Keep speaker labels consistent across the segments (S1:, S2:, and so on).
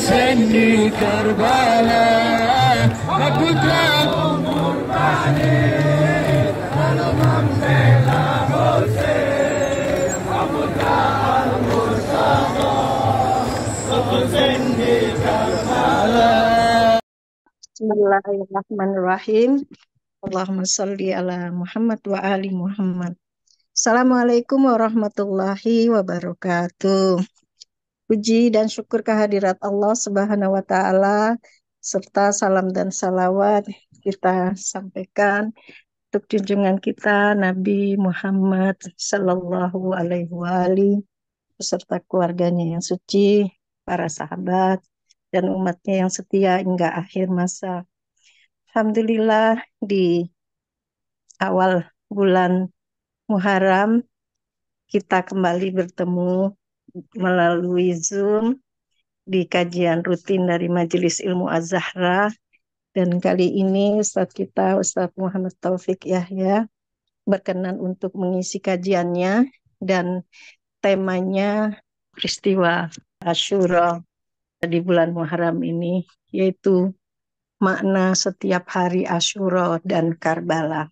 S1: Husain di Karbala, putra umur tani dalam membela Husain, putra al-Mustafa, Husain di Karbala.
S2: Bismillahirrahmanirrahim. Allahumma sholli ala Muhammad wa ali Muhammad. Assalamualaikum warahmatullahi wabarakatuh. Puji dan syukur kehadirat Allah Subhanahu wa Ta'ala, serta salam dan salawat kita sampaikan untuk junjungan kita Nabi Muhammad Sallallahu Alaihi Wasallam beserta keluarganya yang suci, para sahabat, dan umatnya yang setia hingga akhir masa. Alhamdulillah di awal bulan Muharram kita kembali bertemu melalui Zoom di kajian rutin dari Majelis Ilmu Az-Zahra, dan kali ini Ustadz kita Ustadz Muhammad Taufik Yahya berkenan untuk mengisi kajiannya, dan temanya peristiwa Asyura di bulan Muharram ini, yaitu makna setiap hari Asyura dan Karbala.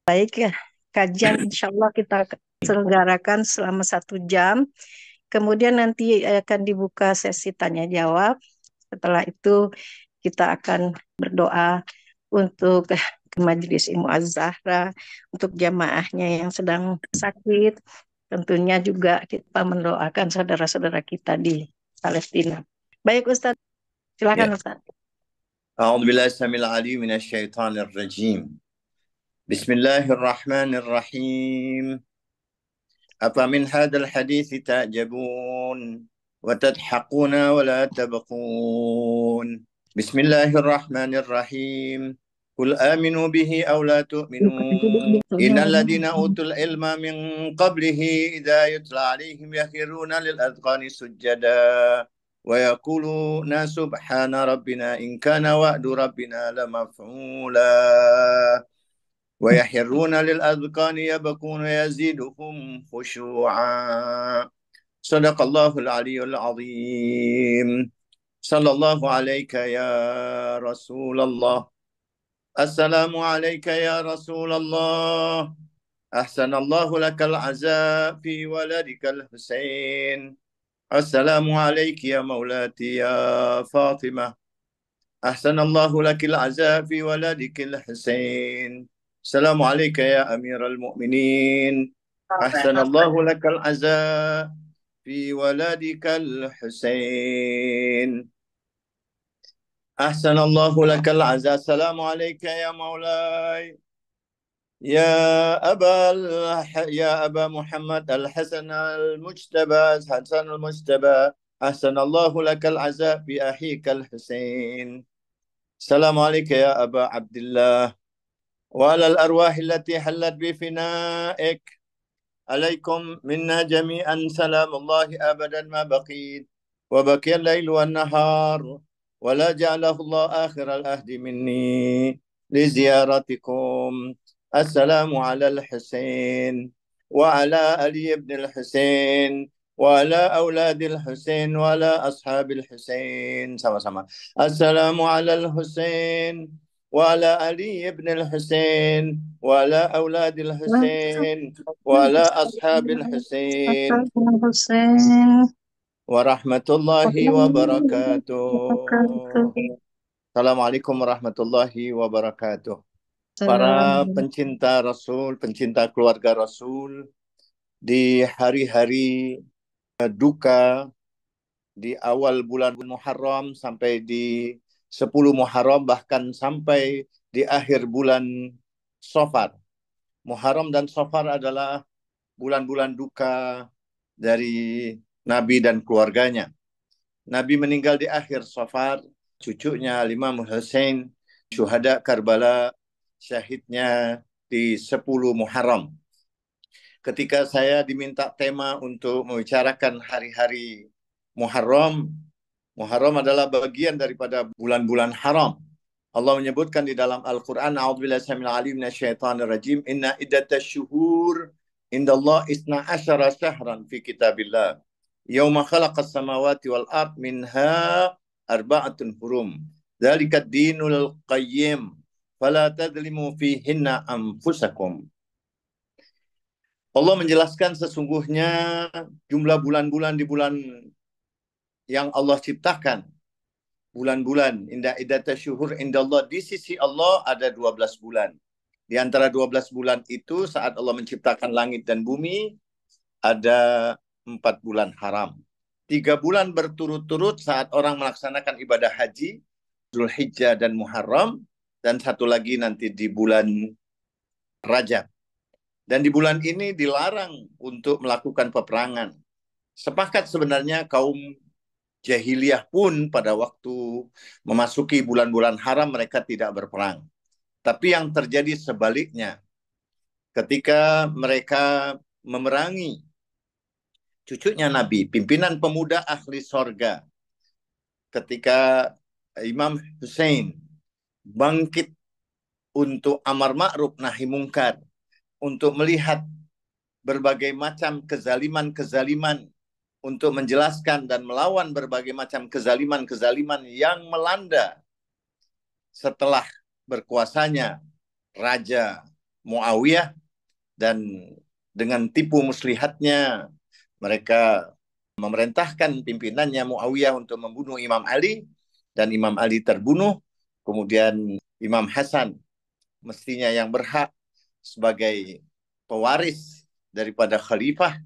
S2: Baik ya, kajian insya Allah kita selenggarakan selama 1 jam. Kemudian nanti akan dibuka sesi tanya jawab. Setelah itu kita akan berdoa untuk Majelis Ilmu Az-Zahra, untuk jamaahnya yang sedang sakit. Tentunya juga kita mendoakan saudara-saudara kita di Palestina. Baik Ustadz, silakan Ustadz.
S3: أعوذ بالله السميع العليم من الشيطان الرجيم بسم الله الرحمن الرحيم أفمن هذا الحديث تعجبون وتضحكون ولا تبقون بسم الله الرحمن الرحيم قل آمنوا به أو لا تؤمنوا إن الذين أوتوا العلم من قبله إذا يتلى عليهم يخرون للأذقان سجدا ويقولون سبحان ربنا إن كان وعد ربنا لمفعولا ويحرون للأذقان يبكون يزيدهم خشوعا صدق الله العلي العظيم صلى الله عليك يا رسول الله السلام عليك يا رسول الله أحسن الله لك العزاء في ولدك الحسين السلام عليك يا مولاتي يا فاطمة أحسن الله لك العزاء في ولدك الحسين السلام عليك يا أمير المؤمنين أحسن الله لك العزاء في ولدك الحسين أحسن الله لك العزاء السلام عليك يا مولاي يا أبا محمد الحسن المجتبى حسن المجتبى أحسن الله لك العزاء في أخيك الحسين السلام عليك يا أبا عبد الله وعلى الأرواح التي حلت بفنائك عليكم منا جميعا سلام الله أبدا ما بقيت وبقي الليل والنهار ولا جعله الله آخر العهد مني لزيارتكم السلام على الحسين وعلى علي بن الحسين وعلى أولاد الحسين وعلى أصحاب الحسين sama-sama السلام على الحسين وعلى علي بن الحسين وعلى أولاد الحسين وعلى أصحاب الحسين ورحمة الله وبركاته Assalamualaikum warahmatullahi wabarakatuh. Para pencinta Rasul, pencinta keluarga Rasul, di hari-hari duka di awal bulan Muharram sampai di 10 Muharram, bahkan sampai di akhir bulan Safar. Muharram dan Safar adalah bulan-bulan duka dari Nabi dan keluarganya. Nabi meninggal di akhir Safar, cucunya Imam Hussein, syuhada Karbala, syahidnya di 10 Muharram. Ketika saya diminta tema untuk membicarakan hari-hari Muharram, Muharram adalah bagian daripada bulan-bulan haram. Allah menyebutkan di dalam Al-Quran, A'udzubillahi samil alim minasyaitonir rajim, inna iddatash syuhur indallah isna asyara syahran fi kitabillah. Yauma khalaqas samawati wal ard minha arba'atun hurum. Dzalika dinul qayyim. Fala tadzlimu fihinna anfusakum. Allah menjelaskan sesungguhnya jumlah bulan-bulan di bulan yang Allah ciptakan. Bulan-bulan inda iddata syuhur indallah, di sisi Allah ada 12 bulan. Di antara 12 bulan itu saat Allah menciptakan langit dan bumi ada 4 bulan haram. 3 bulan berturut-turut saat orang melaksanakan ibadah haji, Zulhijjah dan Muharram, dan 1 lagi nanti di bulan Rajab. Dan di bulan ini dilarang untuk melakukan peperangan. Sepakat sebenarnya kaum jahiliyah pun pada waktu memasuki bulan-bulan haram mereka tidak berperang. Tapi yang terjadi sebaliknya. Ketika mereka memerangi cucunya Nabi, pimpinan pemuda ahli sorga, ketika Imam Hussein bangkit untuk amar ma'ruf nahi mungkar, untuk melihat berbagai macam kezaliman-kezaliman, untuk menjelaskan dan melawan berbagai macam kezaliman-kezaliman yang melanda setelah berkuasanya Raja Muawiyah, dan dengan tipu muslihatnya mereka memerintahkan pimpinannya Muawiyah untuk membunuh Imam Ali, dan Imam Ali terbunuh. Kemudian Imam Hasan mestinya yang berhak sebagai pewaris daripada khalifah,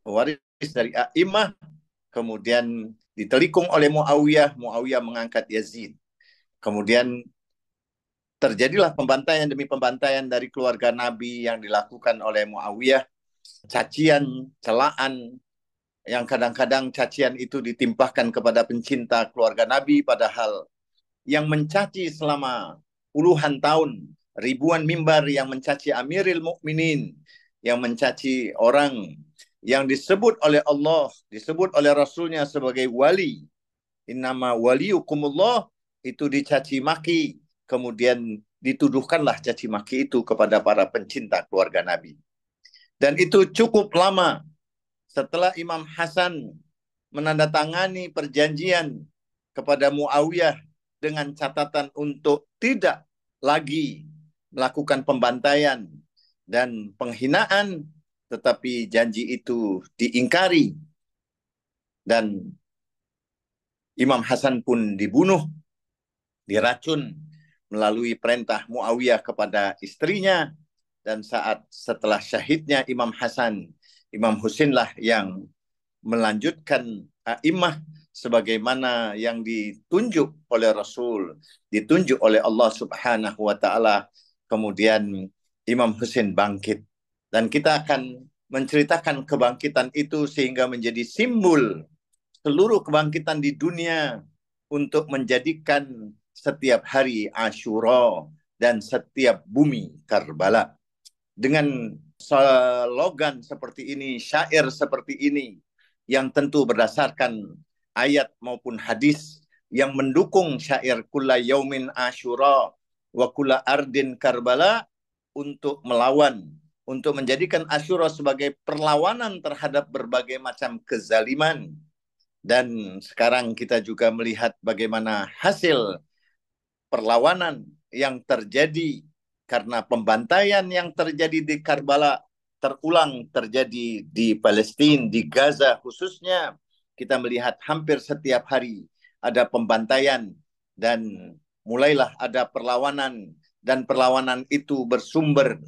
S3: pewaris dari a'imah, kemudian ditelikung oleh Muawiyah. Muawiyah mengangkat Yazid. Kemudian terjadilah pembantaian demi pembantaian dari keluarga Nabi yang dilakukan oleh Muawiyah. Cacian, celaan, yang kadang-kadang cacian itu ditimpahkan kepada pencinta keluarga Nabi, padahal yang mencaci selama puluhan tahun, ribuan mimbar yang mencaci Amiril Mukminin, yang mencaci orang yang disebut oleh Allah, disebut oleh Rasulnya sebagai wali. Innama waliyukumullah, itu dicaci maki. Kemudian dituduhkanlah caci maki itu kepada para pencinta keluarga Nabi. Dan itu cukup lama. Setelah Imam Hasan menandatangani perjanjian kepada Muawiyah dengan catatan untuk tidak lagi melakukan pembantaian dan penghinaan, tetapi janji itu diingkari. Dan Imam Hasan pun dibunuh, diracun melalui perintah Muawiyah kepada istrinya. Dan setelah syahidnya Imam Hasan, Imam Husain lah yang melanjutkan a'imah sebagaimana yang ditunjuk oleh Rasul, ditunjuk oleh Allah Subhanahu wa taala. Kemudian Imam Husain bangkit, dan kita akan menceritakan kebangkitan itu sehingga menjadi simbol seluruh kebangkitan di dunia untuk menjadikan setiap hari Asyura dan setiap bumi Karbala. Dengan slogan seperti ini, syair seperti ini, yang tentu berdasarkan ayat maupun hadis yang mendukung syair kulla yaumin Asyura wa kulla ardin Karbala, untuk melawan, untuk menjadikan Asyura sebagai perlawanan terhadap berbagai macam kezaliman. Dan sekarang kita juga melihat bagaimana hasil perlawanan yang terjadi karena pembantaian yang terjadi di Karbala terulang terjadi di Palestina, di Gaza khususnya. Kita melihat hampir setiap hari ada pembantaian, dan mulailah ada perlawanan, dan perlawanan itu bersumber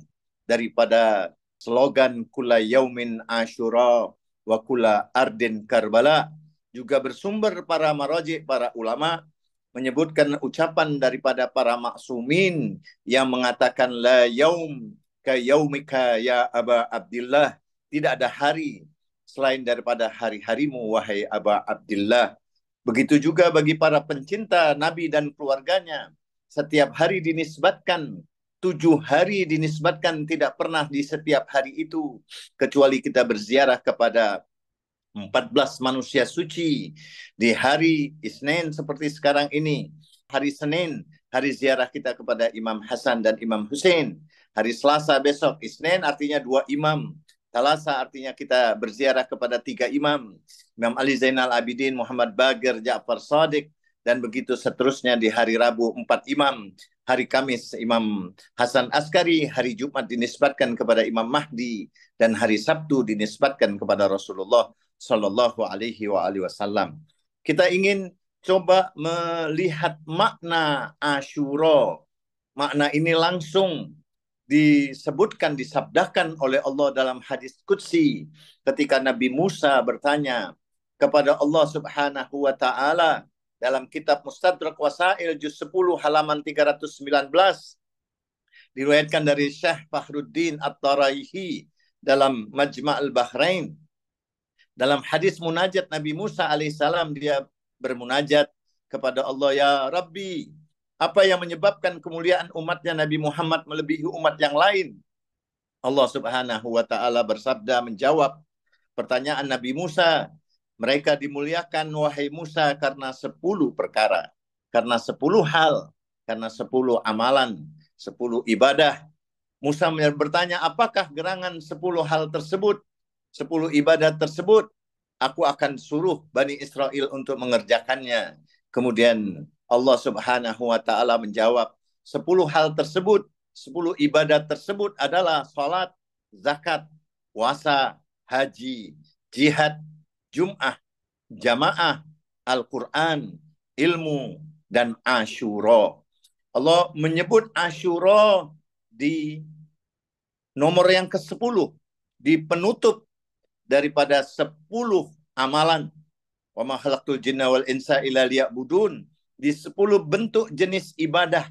S3: daripada slogan kulla yaumin Asyura wa kulla ardin Karbala. Juga bersumber para maraji, para ulama, menyebutkan ucapan daripada para maksumin yang mengatakan la yaum ka yaumika ya Aba Abdillah, tidak ada hari selain daripada hari-harimu wahai Aba Abdillah. Begitu juga bagi para pencinta Nabi dan keluarganya, setiap hari dinisbatkan, 7 hari dinisbatkan, tidak pernah di setiap hari itu kecuali kita berziarah kepada 14 manusia suci. Di hari Isnin seperti sekarang ini, hari Senin, hari ziarah kita kepada Imam Hasan dan Imam Husain. Hari Selasa besok, Isnin artinya 2 imam, Selasa artinya kita berziarah kepada 3 imam, Imam Ali Zainal Abidin, Muhammad Baqir, Ja'far Shadiq, dan begitu seterusnya di hari Rabu 4 imam, hari Kamis Imam Hasan Askari, hari Jumat dinisbatkan kepada Imam Mahdi, dan hari Sabtu dinisbatkan kepada Rasulullah Shallallahu Alaihi Wasallam. Kita ingin coba melihat makna Asyura. Makna ini langsung disebutkan, disabdakan oleh Allah dalam hadis Qudsi ketika Nabi Musa bertanya kepada Allah Subhanahu wa Ta'ala dalam kitab Mustadrak Wasail juz 10 halaman 319, diriwayatkan dari Syekh Fakhruddin At-Taraihi dalam Majma' al-Bahrain. Dalam hadis munajat Nabi Musa alaihissalam, dia bermunajat kepada Allah, ya Rabbi, apa yang menyebabkan kemuliaan umatnya Nabi Muhammad melebihi umat yang lain? Allah Subhanahu wa Ta'ala bersabda menjawab pertanyaan Nabi Musa, mereka dimuliakan wahai Musa karena 10 perkara, karena 10 hal, karena 10 amalan, 10 ibadah. Musa bertanya, apakah gerangan 10 hal tersebut, 10 ibadah tersebut? Aku akan suruh Bani Israel untuk mengerjakannya. Kemudian Allah Subhanahu wa Ta'ala menjawab, 10 hal tersebut, 10 ibadah tersebut adalah salat, zakat, puasa, haji, jihad, Jum'ah, jamaah, Al-Quran, ilmu, dan Asyura. Allah menyebut Asyura di nomor yang ke-10, di penutup daripada 10 amalan. Wa ma khalaqtul jinna wal insa illa liya'budun. Di 10 bentuk jenis ibadah.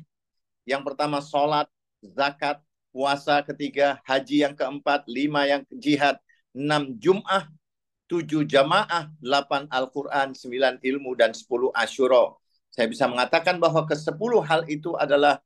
S3: Yang pertama salat, zakat, puasa ketiga, haji yang keempat, 5 yang jihad, 6 Jum'ah, 7 jamaah, 8 Al-Quran, 9 ilmu, dan 10 Asyura. Saya bisa mengatakan bahwa ke-10 hal itu adalah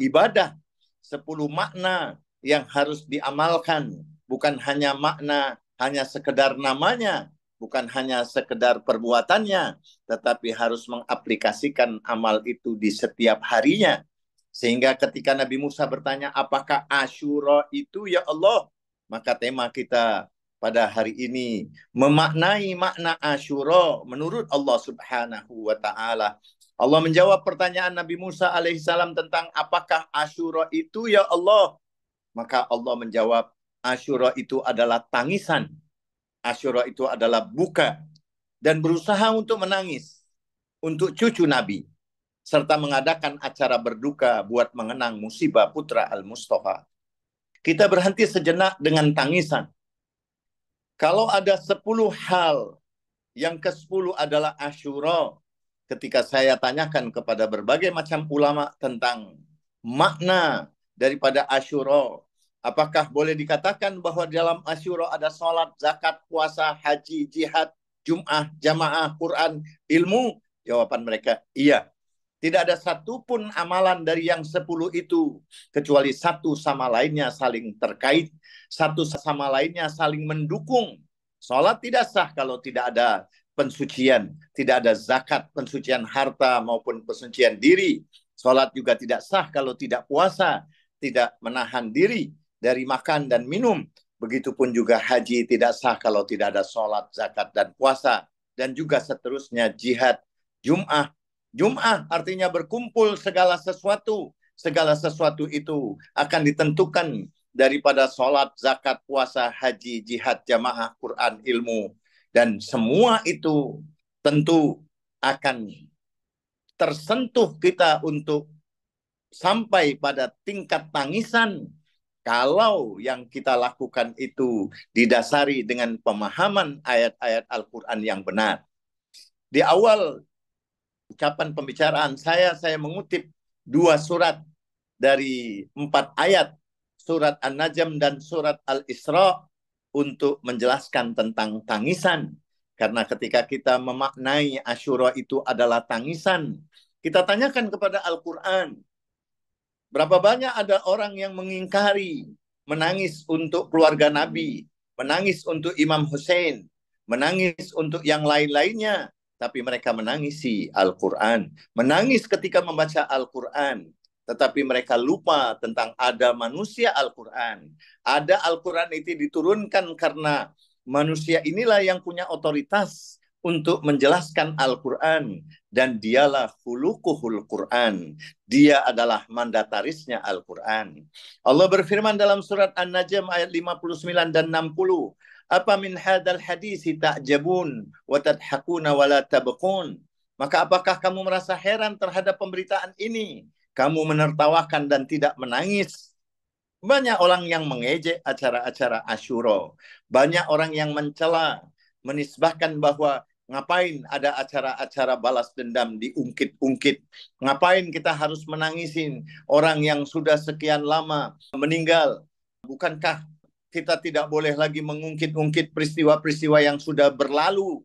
S3: ibadah, 10 makna yang harus diamalkan. Bukan hanya makna, hanya sekedar namanya, bukan hanya sekedar perbuatannya, tetapi harus mengaplikasikan amal itu di setiap harinya. Sehingga ketika Nabi Musa bertanya, apakah Asyura itu ya Allah? Maka tema kita pada hari ini memaknai makna Asyura menurut Allah Subhanahu wa Ta'ala. Allah menjawab pertanyaan Nabi Musa alaihissalam tentang apakah Asyura itu ya Allah? Maka Allah menjawab, Asyura itu adalah tangisan. Asyura itu adalah buka dan berusaha untuk menangis untuk cucu Nabi, serta mengadakan acara berduka buat mengenang musibah putra Al-Mustafa. Kita berhenti sejenak dengan tangisan. Kalau ada 10 hal, yang ke-10 adalah Asyura. Ketika saya tanyakan kepada berbagai macam ulama tentang makna daripada Asyura, apakah boleh dikatakan bahwa dalam Asyura ada salat, zakat, puasa, haji, jihad, Jum'ah, jamaah, Quran, ilmu? Jawaban mereka, iya. Tidak ada satupun amalan dari yang 10 itu, kecuali satu sama lainnya saling terkait, satu sama lainnya saling mendukung. Salat tidak sah kalau tidak ada pensucian, tidak ada zakat, pensucian harta maupun pensucian diri. Salat juga tidak sah kalau tidak puasa, tidak menahan diri dari makan dan minum. Begitupun juga haji tidak sah kalau tidak ada salat, zakat, dan puasa. Dan juga seterusnya jihad, Jum'ah. Jum'ah artinya berkumpul segala sesuatu. Segala sesuatu itu akan ditentukan daripada salat, zakat, puasa, haji, jihad, jamaah, Quran, ilmu. Dan semua itu tentu akan tersentuh kita untuk sampai pada tingkat tangisan kalau yang kita lakukan itu didasari dengan pemahaman ayat-ayat Al-Quran yang benar. Di awal ucapan pembicaraan saya mengutip 2 surat dari 4 ayat, surat An-Najm dan surat Al-Isra, untuk menjelaskan tentang tangisan. Karena ketika kita memaknai Asyura itu adalah tangisan, kita tanyakan kepada Al-Quran, berapa banyak ada orang yang mengingkari, menangis untuk keluarga Nabi, menangis untuk Imam Hussein, menangis untuk yang lain-lainnya, tapi mereka menangisi Al-Quran, menangis ketika membaca Al-Quran, tetapi mereka lupa tentang ada manusia Al-Quran. Ada Al-Quran itu diturunkan karena manusia inilah yang punya otoritas untuk menjelaskan Al-Quran, dan dialah khuluquhul Quran. Dia adalah mandatarisnya Al-Quran. Allah berfirman dalam surat An-Najm ayat 59 dan 60, apa min hadal hadisi ta'jabun wa tadhakuna wa la tabqun. Maka apakah kamu merasa heran terhadap pemberitaan ini? Kamu menertawakan dan tidak menangis. Banyak orang yang mengejek acara-acara Asyura. Banyak orang yang mencela, menisbahkan bahwa ngapain ada acara-acara balas dendam diungkit-ungkit. Ngapain kita harus menangisin orang yang sudah sekian lama meninggal. Bukankah kita tidak boleh lagi mengungkit-ungkit peristiwa-peristiwa yang sudah berlalu?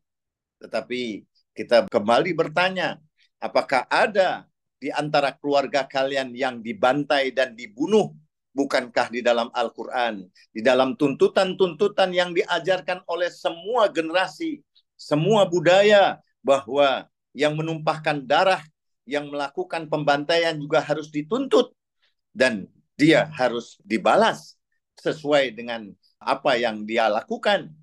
S3: Tetapi kita kembali bertanya, apakah ada di antara keluarga kalian yang dibantai dan dibunuh? Bukankah di dalam Al-Quran, di dalam tuntutan-tuntutan yang diajarkan oleh semua generasi, semua budaya, bahwa yang menumpahkan darah, yang melakukan pembantaian juga harus dituntut, dan dia harus dibalas sesuai dengan apa yang dia lakukan.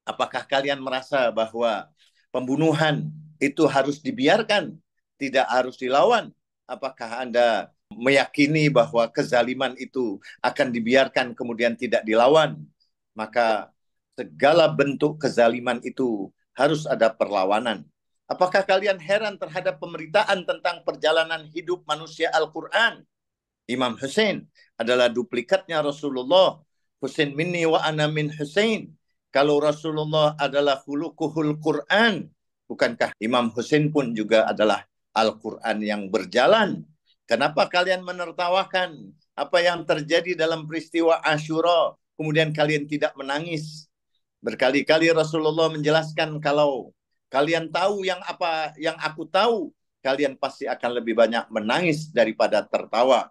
S3: Apakah kalian merasa bahwa pembunuhan itu harus dibiarkan, tidak harus dilawan? Apakah Anda meyakini bahwa kezaliman itu akan dibiarkan kemudian tidak dilawan? Maka segala bentuk kezaliman itu harus ada perlawanan. Apakah kalian heran terhadap pemberitaan tentang perjalanan hidup manusia Al-Quran? Imam Hussein adalah duplikatnya Rasulullah. Hussein minni wa ana min Hussein. Kalau Rasulullah adalah khuluquhul Quran, bukankah Imam Hussein pun juga adalah Al-Quran yang berjalan? Kenapa kalian menertawakan apa yang terjadi dalam peristiwa Asyura, kemudian kalian tidak menangis? Berkali-kali Rasulullah menjelaskan, kalau kalian tahu yang apa yang aku tahu, kalian pasti akan lebih banyak menangis daripada tertawa.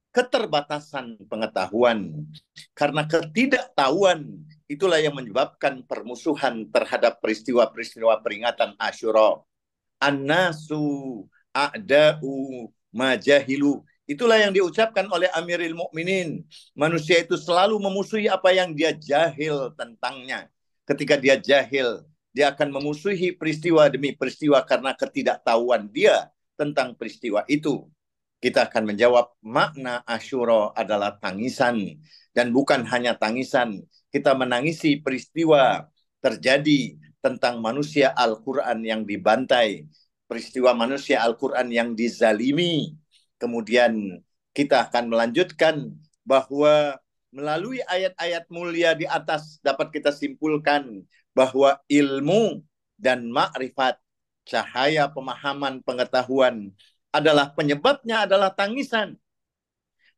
S3: Keterbatasan pengetahuan, karena ketidaktahuan, itulah yang menyebabkan permusuhan terhadap peristiwa-peristiwa peringatan Asyura. An-nasu a'da'u majahilu. Itulah yang diucapkan oleh Amirul Mukminin. Manusia itu selalu memusuhi apa yang dia jahil tentangnya. Ketika dia jahil, dia akan memusuhi peristiwa demi peristiwa karena ketidaktahuan dia tentang peristiwa itu. Kita akan menjawab, makna Asyura adalah tangisan. Dan bukan hanya tangisan, kita menangisi peristiwa terjadi tentang manusia Al-Quran yang dibantai, peristiwa manusia Al-Quran yang dizalimi. Kemudian kita akan melanjutkan bahwa melalui ayat-ayat mulia di atas dapat kita simpulkan bahwa ilmu dan makrifat, cahaya pemahaman pengetahuan, adalah penyebabnya adalah tangisan.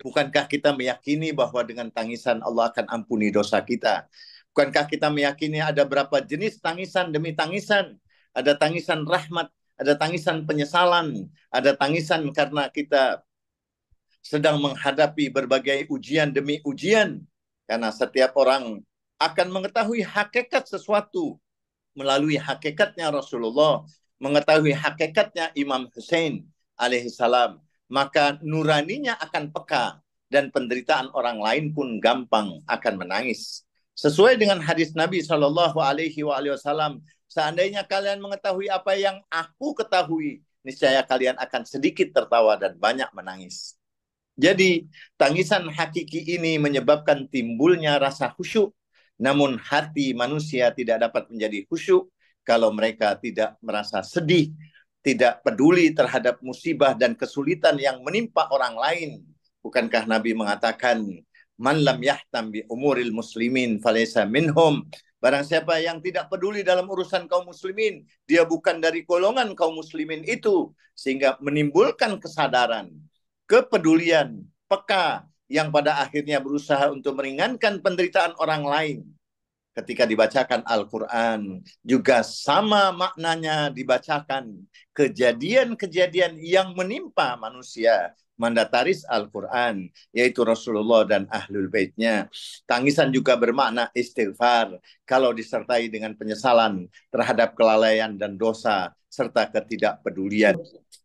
S3: Bukankah kita meyakini bahwa dengan tangisan Allah akan ampuni dosa kita? Bukankah kita meyakini ada berapa jenis tangisan demi tangisan? Ada tangisan rahmat, ada tangisan penyesalan, ada tangisan karena kita sedang menghadapi berbagai ujian demi ujian. Karena setiap orang akan mengetahui hakikat sesuatu melalui hakikatnya Rasulullah, mengetahui hakikatnya Imam Hussein alaihissalam, maka nuraninya akan peka dan penderitaan orang lain pun gampang akan menangis. Sesuai dengan hadis Nabi Shallallahu Alaihi Wasallam, seandainya kalian mengetahui apa yang aku ketahui, niscaya kalian akan sedikit tertawa dan banyak menangis. Jadi tangisan hakiki ini menyebabkan timbulnya rasa khusyuk. Namun hati manusia tidak dapat menjadi khusyuk kalau mereka tidak merasa sedih, tidak peduli terhadap musibah dan kesulitan yang menimpa orang lain. Bukankah Nabi mengatakan, man lam yahtam bi umuril muslimin falaysa minhum. Barang siapa yang tidak peduli dalam urusan kaum muslimin, dia bukan dari golongan kaum muslimin itu. Sehingga menimbulkan kesadaran, kepedulian, peka, yang pada akhirnya berusaha untuk meringankan penderitaan orang lain. Ketika dibacakan Al-Quran, juga sama maknanya dibacakan kejadian-kejadian yang menimpa manusia mandataris Al-Quran, yaitu Rasulullah dan Ahlul Baitnya. Tangisan juga bermakna istighfar, kalau disertai dengan penyesalan terhadap kelalaian dan dosa, serta ketidakpedulian.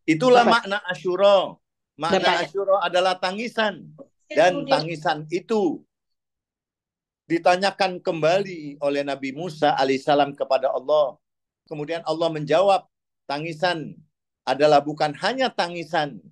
S3: Itulah makna Asyura. Makna Asyura adalah tangisan. Dan tangisan itu ditanyakan kembali oleh Nabi Musa alaihissalam kepada Allah. Kemudian Allah menjawab, tangisan adalah bukan hanya tangisan,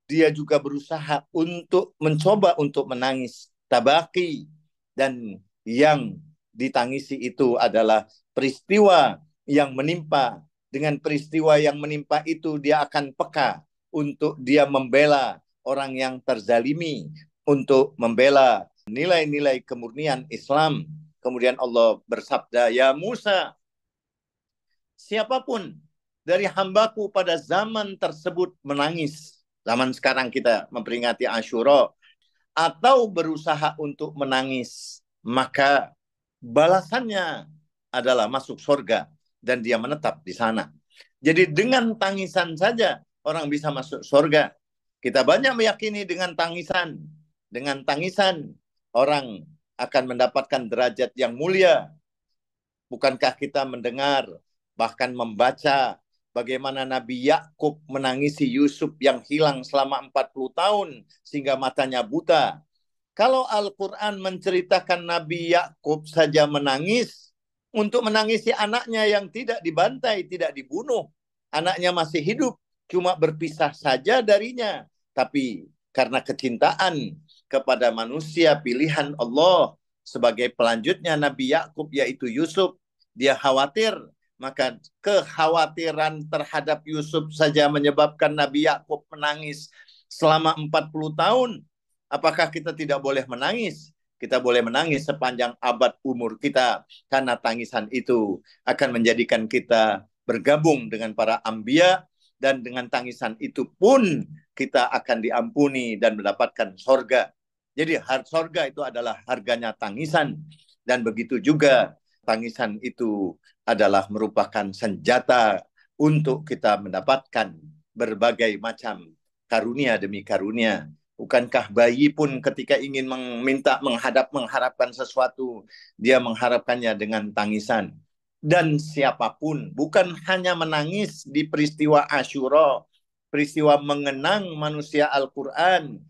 S3: dia juga berusaha untuk mencoba untuk menangis. Tabaki, dan yang ditangisi itu adalah peristiwa yang menimpa. Dengan peristiwa yang menimpa itu dia akan peka untuk dia membela orang yang terzalimi, untuk membela nilai-nilai kemurnian Islam. Kemudian Allah bersabda, ya Musa, siapapun dari hambaku pada zaman tersebut menangis, zaman sekarang kita memperingati Asyura, atau berusaha untuk menangis, maka balasannya adalah masuk surga dan dia menetap di sana. Jadi dengan tangisan saja orang bisa masuk surga. Kita banyak meyakini dengan tangisan. Dengan tangisan orang akan mendapatkan derajat yang mulia. Bukankah kita mendengar, bahkan membaca bagaimana Nabi Yakub menangisi Yusuf yang hilang selama 40 tahun sehingga matanya buta. Kalau Al-Quran menceritakan Nabi Yakub saja menangis untuk menangisi anaknya yang tidak dibantai, tidak dibunuh. Anaknya masih hidup, cuma berpisah saja darinya. Tapi karena kecintaan kepada manusia pilihan Allah, sebagai pelanjutnya Nabi Yakub yaitu Yusuf, dia khawatir, maka kekhawatiran terhadap Yusuf saja menyebabkan Nabi Yakub menangis selama 40 tahun. Apakah kita tidak boleh menangis? Kita boleh menangis sepanjang abad umur kita, karena tangisan itu akan menjadikan kita bergabung dengan para anbiya, dan dengan tangisan itu pun kita akan diampuni dan mendapatkan sorga. Jadi sorga itu adalah harganya tangisan. Dan begitu juga tangisan itu adalah merupakan senjata untuk kita mendapatkan berbagai macam karunia demi karunia. Bukankah bayi pun ketika ingin mengharapkan sesuatu, dia mengharapkannya dengan tangisan. Dan siapapun, bukan hanya menangis di peristiwa Asyura, peristiwa mengenang manusia Al-Quran.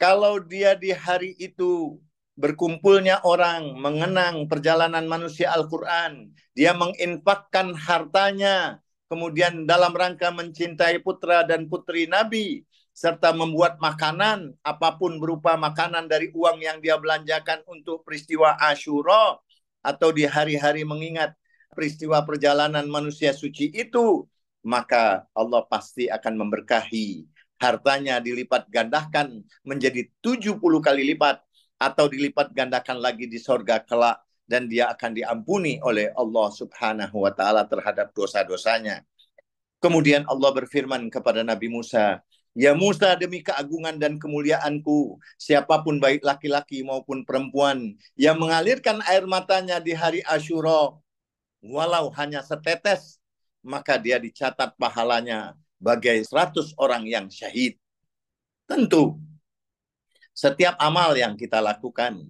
S3: Kalau dia di hari itu berkumpulnya orang mengenang perjalanan manusia Al-Quran, dia menginfakkan hartanya, kemudian dalam rangka mencintai putra dan putri Nabi, serta membuat makanan, apapun berupa makanan dari uang yang dia belanjakan untuk peristiwa Asyura, atau di hari-hari mengingat peristiwa perjalanan manusia suci itu, maka Allah pasti akan memberkahi. Hartanya dilipat gandakan menjadi 70 kali lipat, atau dilipat gandakan lagi di sorga kelak, dan dia akan diampuni oleh Allah Subhanahu wa Ta'ala terhadap dosa-dosanya. Kemudian Allah berfirman kepada Nabi Musa, ya Musa, demi keagungan dan kemuliaanku, siapapun baik laki-laki maupun perempuan yang mengalirkan air matanya di hari Asyura, walau hanya setetes, maka dia dicatat pahalanya bagai 100 orang yang syahid. Tentu, setiap amal yang kita lakukan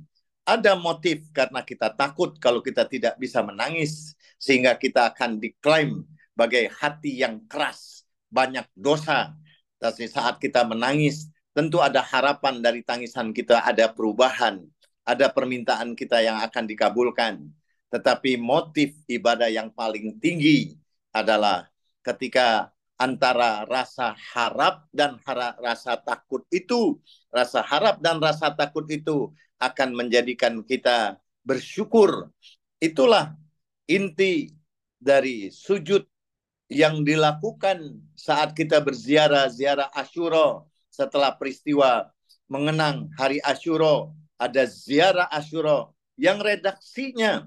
S3: ada motif karena kita takut kalau kita tidak bisa menangis, sehingga kita akan diklaim sebagai hati yang keras, banyak dosa. Tapi saat kita menangis, tentu ada harapan dari tangisan kita, ada perubahan, ada permintaan kita yang akan dikabulkan. Tetapi motif ibadah yang paling tinggi adalah ketika antara rasa harap dan rasa takut itu, rasa harap dan rasa takut itu akan menjadikan kita bersyukur. Itulah inti dari sujud yang dilakukan saat kita berziarah Asyura. Setelah peristiwa mengenang hari Asyura, ada ziarah Asyura yang redaksinya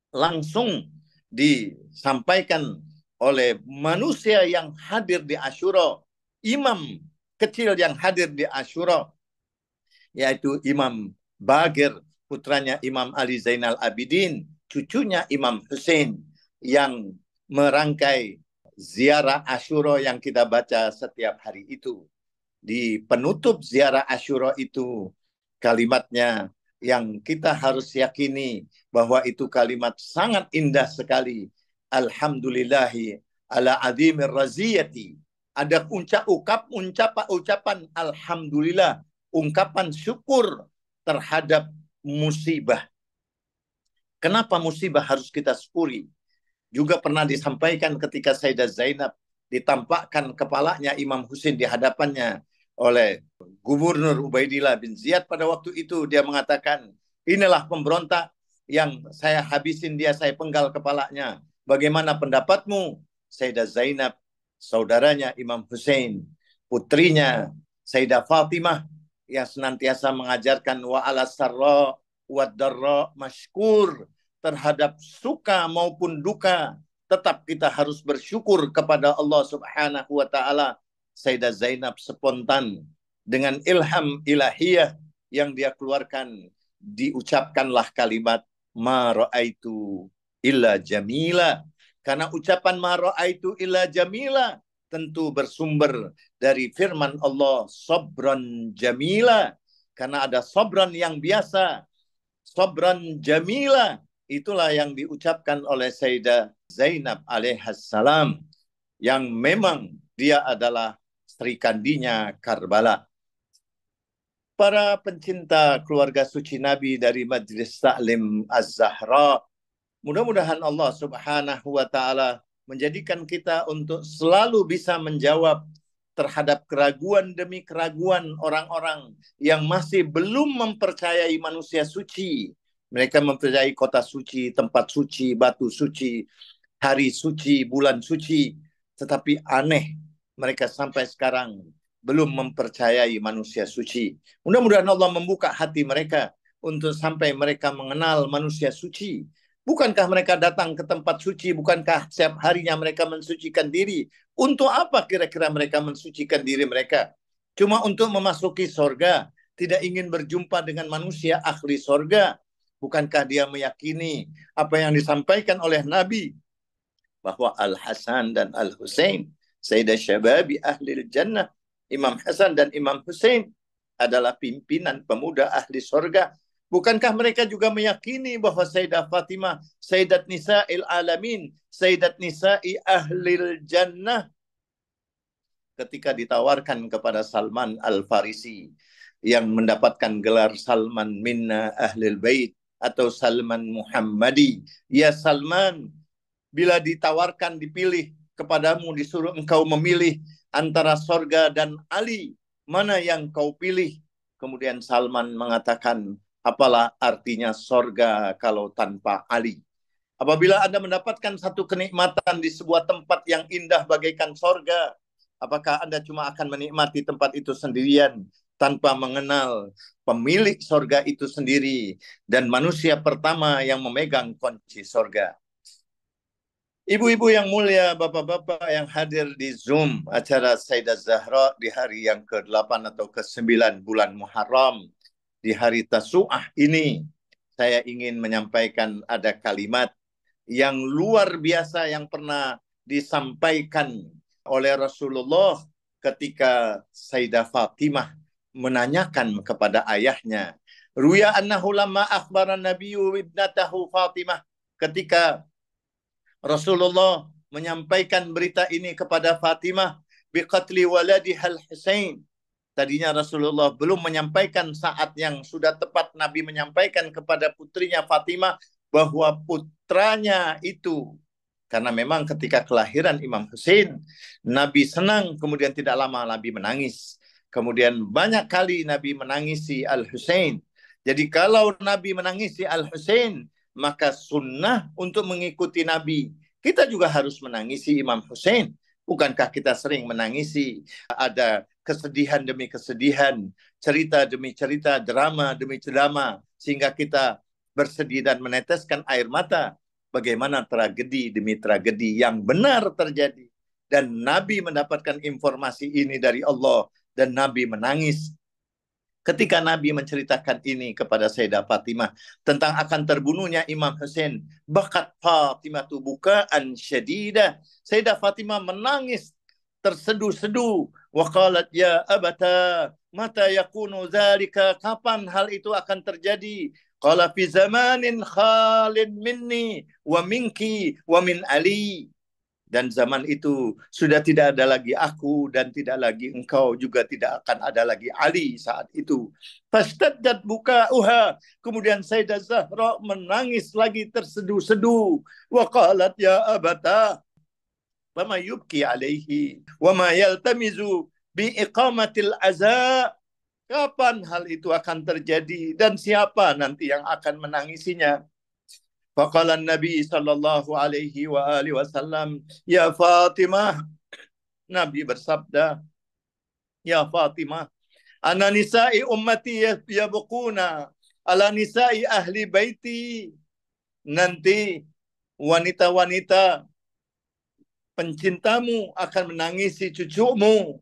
S3: langsung disampaikan oleh manusia yang hadir di Asyura, imam kecil yang hadir di Asyura, yaitu Imam Bagir, putranya Imam Ali Zainal Abidin, cucunya Imam Hussein, yang merangkai ziarah Asyura yang kita baca setiap hari itu. Di penutup ziarah Asyura itu, kalimatnya yang kita harus yakini bahwa itu kalimat sangat indah sekali. Alhamdulillahi ala azimir raziyati. Ada ucapan alhamdulillah, ungkapan syukur terhadap musibah. Kenapa musibah harus kita syukuri? juga pernah disampaikan ketika Sayyidah Zainab ditampakkan kepalanya Imam Husain di hadapannya oleh Gubernur Ubaidillah bin Ziyad pada waktu itu. Dia mengatakan, inilah pemberontak yang saya habisin dia, saya penggal kepalanya. Bagaimana pendapatmu? Sayyidah Zainab, saudaranya Imam Husain, putrinya Sayyidah Fatimah, yang senantiasa mengajarkan wa ala sarra wa darra mashkur, terhadap suka maupun duka tetap kita harus bersyukur kepada Allah Subhanahu wa taala. Sayyidah Zainab spontan dengan ilham ilahiyah yang dia keluarkan, diucapkanlah kalimat ma ra'aitu illa jamila. Karena ucapan ma ra'aitu illa jamila tentu bersumber dari firman Allah, sabran jamila. Karena ada sabran yang biasa, sabran jamila. Itulah yang diucapkan oleh Sayyidah Zainab alaihissalam, yang memang dia adalah Sri Kandinya Karbala. Para pencinta keluarga suci Nabi dari Majlis Taklim Az-Zahra, mudah-mudahan Allah Subhanahu wa taala menjadikan kita untuk selalu bisa menjawab terhadap keraguan demi keraguan orang-orang yang masih belum mempercayai manusia suci. Mereka mempercayai kota suci, tempat suci, batu suci, hari suci, bulan suci. Tetapi aneh, mereka sampai sekarang belum mempercayai manusia suci. Mudah-mudahan Allah membuka hati mereka untuk sampai mereka mengenal manusia suci. Bukankah mereka datang ke tempat suci? Bukankah setiap harinya mereka mensucikan diri? Untuk apa kira-kira mereka mensucikan diri mereka? Cuma untuk memasuki sorga, tidak ingin berjumpa dengan manusia ahli sorga. Bukankah dia meyakini apa yang disampaikan oleh Nabi, bahwa Al-Hasan dan Al-Husain, Sayyidah Syababi Ahlil Jannah, Imam Hasan dan Imam Husain adalah pimpinan pemuda ahli sorga. Bukankah mereka juga meyakini bahwa Sayyidah Fatimah, Sayyidat Nisa'il Alamin, Sayyidat Nisa'i Ahlil Jannah, ketika ditawarkan kepada Salman Al-Farisi yang mendapatkan gelar Salman Minna Ahlil Bait atau Salman Muhammadi, ya Salman, bila ditawarkan dipilih kepadamu, disuruh engkau memilih antara sorga dan Ali, mana yang kau pilih? Kemudian Salman mengatakan, apalah artinya sorga kalau tanpa Ali? Apabila Anda mendapatkan satu kenikmatan di sebuah tempat yang indah bagaikan sorga, apakah Anda cuma akan menikmati tempat itu sendirian tanpa mengenal pemilik sorga itu sendiri dan manusia pertama yang memegang kunci sorga? Ibu-ibu yang mulia, bapak-bapak yang hadir di Zoom acara Sayyidah Zahra di hari yang ke-8 atau ke-9 bulan Muharram, di hari Tasu'ah ini, saya ingin menyampaikan ada kalimat yang luar biasa yang pernah disampaikan oleh Rasulullah ketika Sayyidah Fatimah menanyakan kepada ayahnya. Ruya annahu lamma akhbara nabiyyu ibnatahu Fatimah, ketika Rasulullah menyampaikan berita ini kepada Fatimah biqatli waladiha al-Husain. Tadinya Rasulullah belum menyampaikan saat yang sudah tepat Nabi menyampaikan kepada putrinya Fatimah bahwa putranya itu, karena memang ketika kelahiran Imam Husain, Nabi senang, kemudian tidak lama Nabi menangis. Kemudian banyak kali Nabi menangisi Al-Husain. Jadi kalau Nabi menangisi Al-Husain, maka sunnah untuk mengikuti Nabi. Kita juga harus menangisi Imam Husain. Bukankah kita sering menangisi? Ada kesedihan demi kesedihan, cerita demi cerita, drama demi drama, sehingga kita bersedih dan meneteskan air mata. Bagaimana tragedi demi tragedi yang benar terjadi. Dan Nabi mendapatkan informasi ini dari Allah. Dan Nabi menangis ketika Nabi menceritakan ini kepada Sayyidah Fatimah tentang akan terbunuhnya Imam Husain. Bakat Fatimah tu bukaan syadidah. Sayyidah Fatimah menangis terseduh-seduh. Wa qalat ya abata mata yakunu dzalika, kapan hal itu akan terjadi? Qala fi zamanin khalin minni wa minki wa min Ali. Dan zaman itu sudah tidak ada lagi aku dan tidak lagi engkau, juga tidak akan ada lagi Ali saat itu. Fastaddat bukauha. Kemudian Sayyidah Zahra menangis lagi terseduh-seduh. Wa qalat ya abata wa ma yubki alaihi wa ma yaltamizu bi iqamatil aza. Kapan hal itu akan terjadi dan siapa nanti yang akan menangisinya? Faqala Nabi sallallahu alaihi wa alihi wasallam, ya Fatimah, Nabi bersabda, ya Fatimah, ana nisa'i ummati yabquna ala nisa'i ahli baiti. Nanti wanita-wanita pencintamu akan menangisi cucumu.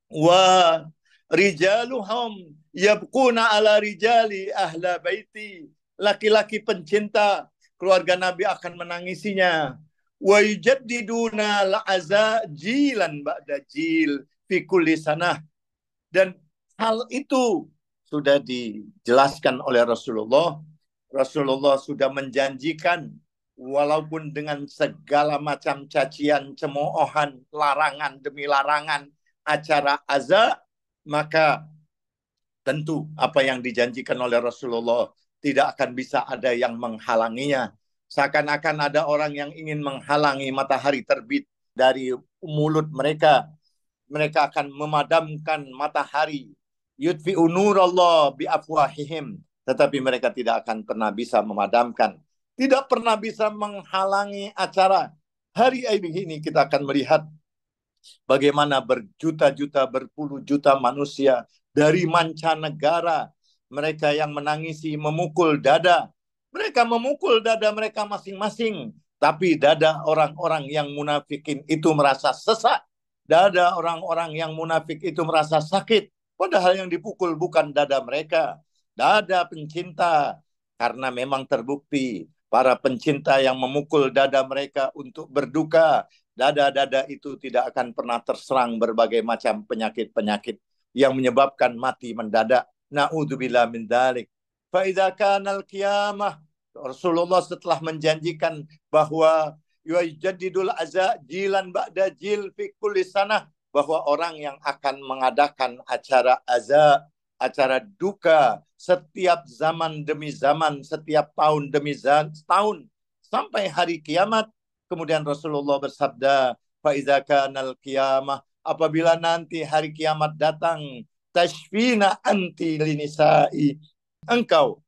S3: Wa rijaluhum yabquna ala rijali ahla baiti. Laki-laki pencinta keluarga Nabi akan menangisinya. Wa yujaddiduna la'aza jilan ba'da jil fi kulli sanah. Dan hal itu sudah dijelaskan oleh Rasulullah. Rasulullah sudah menjanjikan, walaupun dengan segala macam cacian, cemoohan, larangan demi larangan, acara aza, maka tentu apa yang dijanjikan oleh Rasulullah tidak akan bisa ada yang menghalanginya. Seakan-akan ada orang yang ingin menghalangi matahari terbit dari mulut mereka. Mereka akan memadamkan matahari. Yudfi'u nurallah biafwahihim. Tetapi mereka tidak akan pernah bisa memadamkan. Tidak pernah bisa menghalangi acara. Hari ini kita akan melihat bagaimana berjuta-juta, berpuluh juta manusia dari mancanegara, mereka yang menangisi, memukul dada. Mereka memukul dada mereka masing-masing. Tapi dada orang-orang yang munafikin itu merasa sesak. Dada orang-orang yang munafik itu merasa sakit. Padahal yang dipukul bukan dada mereka. Dada pencinta. Karena memang terbukti para pencinta yang memukul dada mereka untuk berduka, dada-dada itu tidak akan pernah terserang berbagai macam penyakit-penyakit yang menyebabkan mati mendadak. Na'udzubillah min dzalik. Fa idza kana al-qiyamah, Rasulullah setelah menjanjikan bahwa yujaddidul azza jilan ba'da jil fi kulli sanah, bahwa orang yang akan mengadakan acara azza, acara duka setiap zaman demi zaman, setiap tahun demi tahun sampai hari kiamat. Kemudian Rasulullah bersabda, fa idza kanal qiyamah, apabila nanti hari kiamat datang, tashfina anti linisa'i, engkau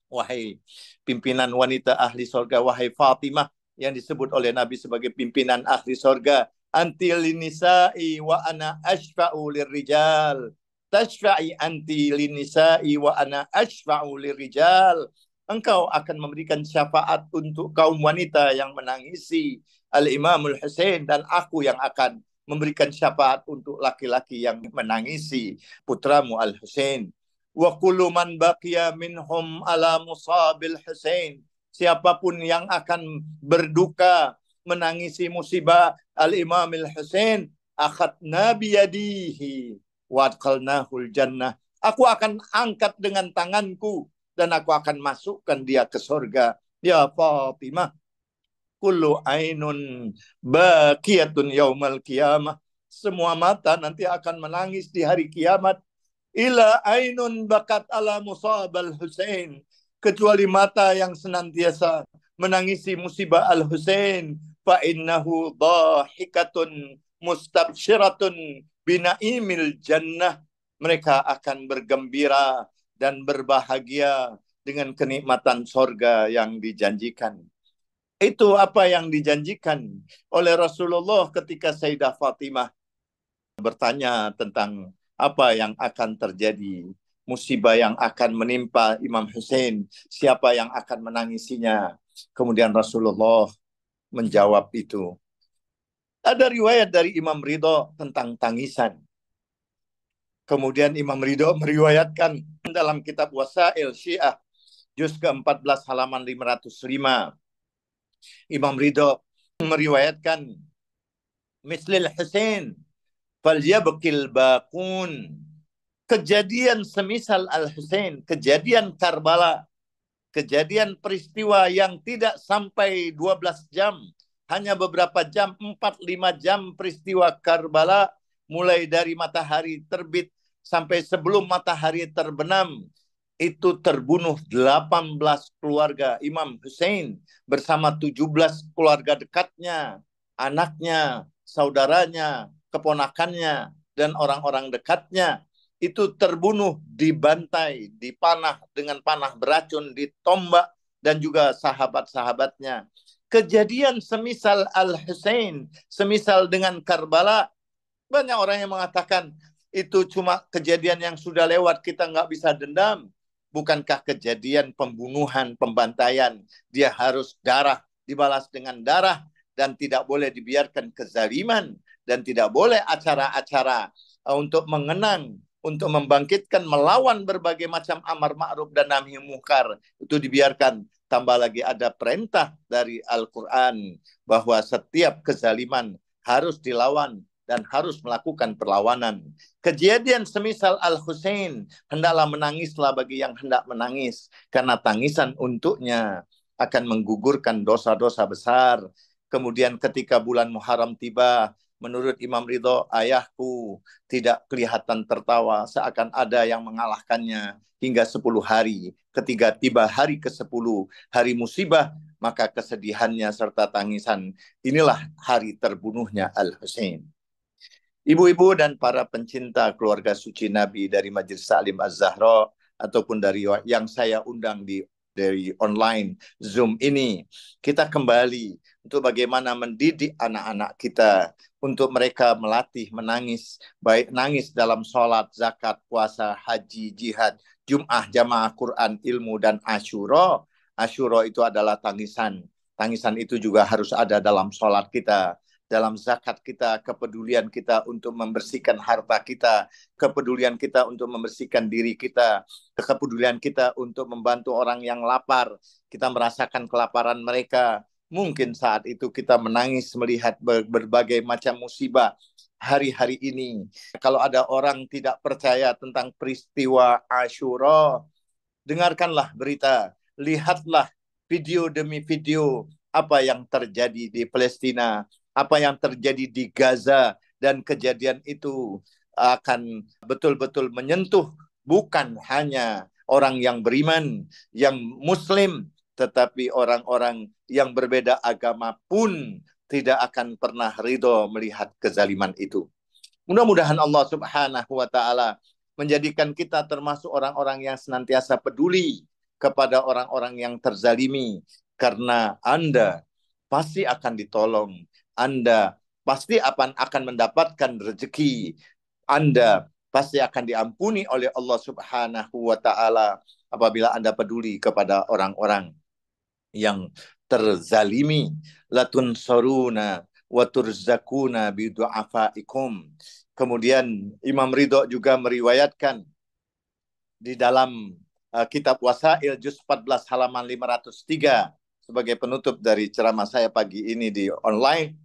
S3: wahai pimpinan wanita ahli sorga, wahai Fatimah yang disebut oleh Nabi sebagai pimpinan ahli sorga, anti linisa'i wa ana ashfa'u lirrijal. Tashfa'i anti linisa'i wa ana ashfa'u lirrijal. Engkau akan memberikan syafaat untuk kaum wanita yang menangisi Al-Imamul Husain, dan aku yang akan memberikan syafaat untuk laki-laki yang menangisi putramu Al-Husain. Wa kullu man baqiya minhum ala musabil Husain. Siapapun yang akan berduka menangisi musibah Al-Imamul Husain, akhadna biyadihi wa adkhalnahul jannah. Aku akan angkat dengan tanganku dan aku akan masukkan dia ke surga. Ya Fatimah, kullu ainun baqiyatun yaumal qiyamah. Semua mata nanti akan menangis di hari kiamat. Ila ainun bakat ala musabal Husain. Kecuali mata yang senantiasa menangisi musibah Al-Husain. Fa innahu dhahikatun mustabsyiratun binaimil jannah. Mereka akan bergembira dan berbahagia dengan kenikmatan sorga yang dijanjikan. Itu apa yang dijanjikan oleh Rasulullah ketika Sayyidah Fatimah bertanya tentang apa yang akan terjadi, musibah yang akan menimpa Imam Husain, siapa yang akan menangisinya. Kemudian Rasulullah menjawab itu. Ada riwayat dari Imam Ridho tentang tangisan. Kemudian Imam Ridho meriwayatkan dalam kitab Wasail Syiah, juz ke-14 halaman 505. Imam Ridho meriwayatkan, mislil Husain falyabkil baqun. Kejadian semisal Al-Husain, kejadian Karbala, kejadian peristiwa yang tidak sampai 12 jam, hanya beberapa jam, 4-5 jam peristiwa Karbala, mulai dari matahari terbit sampai sebelum matahari terbenam, itu terbunuh 18 keluarga Imam Hussein bersama 17 keluarga dekatnya, anaknya, saudaranya, keponakannya, dan orang-orang dekatnya. Itu terbunuh, dibantai, dipanah dengan panah beracun, ditombak, dan juga sahabat-sahabatnya. Kejadian semisal Al-Husain, semisal dengan Karbala, banyak orang yang mengatakan itu cuma kejadian yang sudah lewat, kita nggak bisa dendam. Bukankah kejadian pembunuhan, pembantaian, dia harus darah, dibalas dengan darah, dan tidak boleh dibiarkan kezaliman, dan tidak boleh acara-acara untuk mengenang, untuk membangkitkan, melawan berbagai macam amar ma'ruf dan nahi munkar, itu dibiarkan. Tambah lagi ada perintah dari Al-Quran bahwa setiap kezaliman harus dilawan dan harus melakukan perlawanan. Kejadian semisal Al-Husain, hendaklah menangislah bagi yang hendak menangis, karena tangisan untuknya akan menggugurkan dosa-dosa besar. Kemudian ketika bulan Muharram tiba, menurut Imam Ridho, ayahku tidak kelihatan tertawa, seakan ada yang mengalahkannya hingga 10 hari. Ketika tiba hari ke-10, hari musibah, maka kesedihannya serta tangisan, inilah hari terbunuhnya Al-Husain. Ibu-ibu dan para pencinta keluarga suci Nabi dari Majelis Ta'lim Az-Zahra ataupun dari yang saya undang dari online Zoom ini, kita kembali untuk bagaimana mendidik anak-anak kita untuk mereka melatih menangis, baik nangis dalam sholat, zakat, puasa, haji, jihad, Jum'ah, jamaah Quran, ilmu, dan Asyura. Asyura itu adalah tangisan. Tangisan itu juga harus ada dalam sholat kita, dalam zakat kita, kepedulian kita untuk membersihkan harta kita, kepedulian kita untuk membersihkan diri kita, kepedulian kita untuk membantu orang yang lapar. Kita merasakan kelaparan mereka. Mungkin saat itu kita menangis melihat berbagai macam musibah hari-hari ini. Kalau ada orang tidak percaya tentang peristiwa Asyura, dengarkanlah berita, lihatlah video demi video apa yang terjadi di Palestina, apa yang terjadi di Gaza, dan kejadian itu akan betul-betul menyentuh bukan hanya orang yang beriman, yang muslim, tetapi orang-orang yang berbeda agama pun tidak akan pernah ridho melihat kezaliman itu. Mudah-mudahan Allah Subhanahu wa Ta'ala menjadikan kita termasuk orang-orang yang senantiasa peduli kepada orang-orang yang terzalimi, karena Anda pasti akan ditolong, Anda pasti akan mendapatkan rezeki, Anda pasti akan diampuni oleh Allah Subhanahu wa Ta'ala apabila Anda peduli kepada orang-orang yang terzalimi. Latun soruna wa turzakuna bidu'afaikum. Kemudian Imam Ridho juga meriwayatkan di dalam kitab Wasail juz 14 halaman 503 sebagai penutup dari ceramah saya pagi ini di online.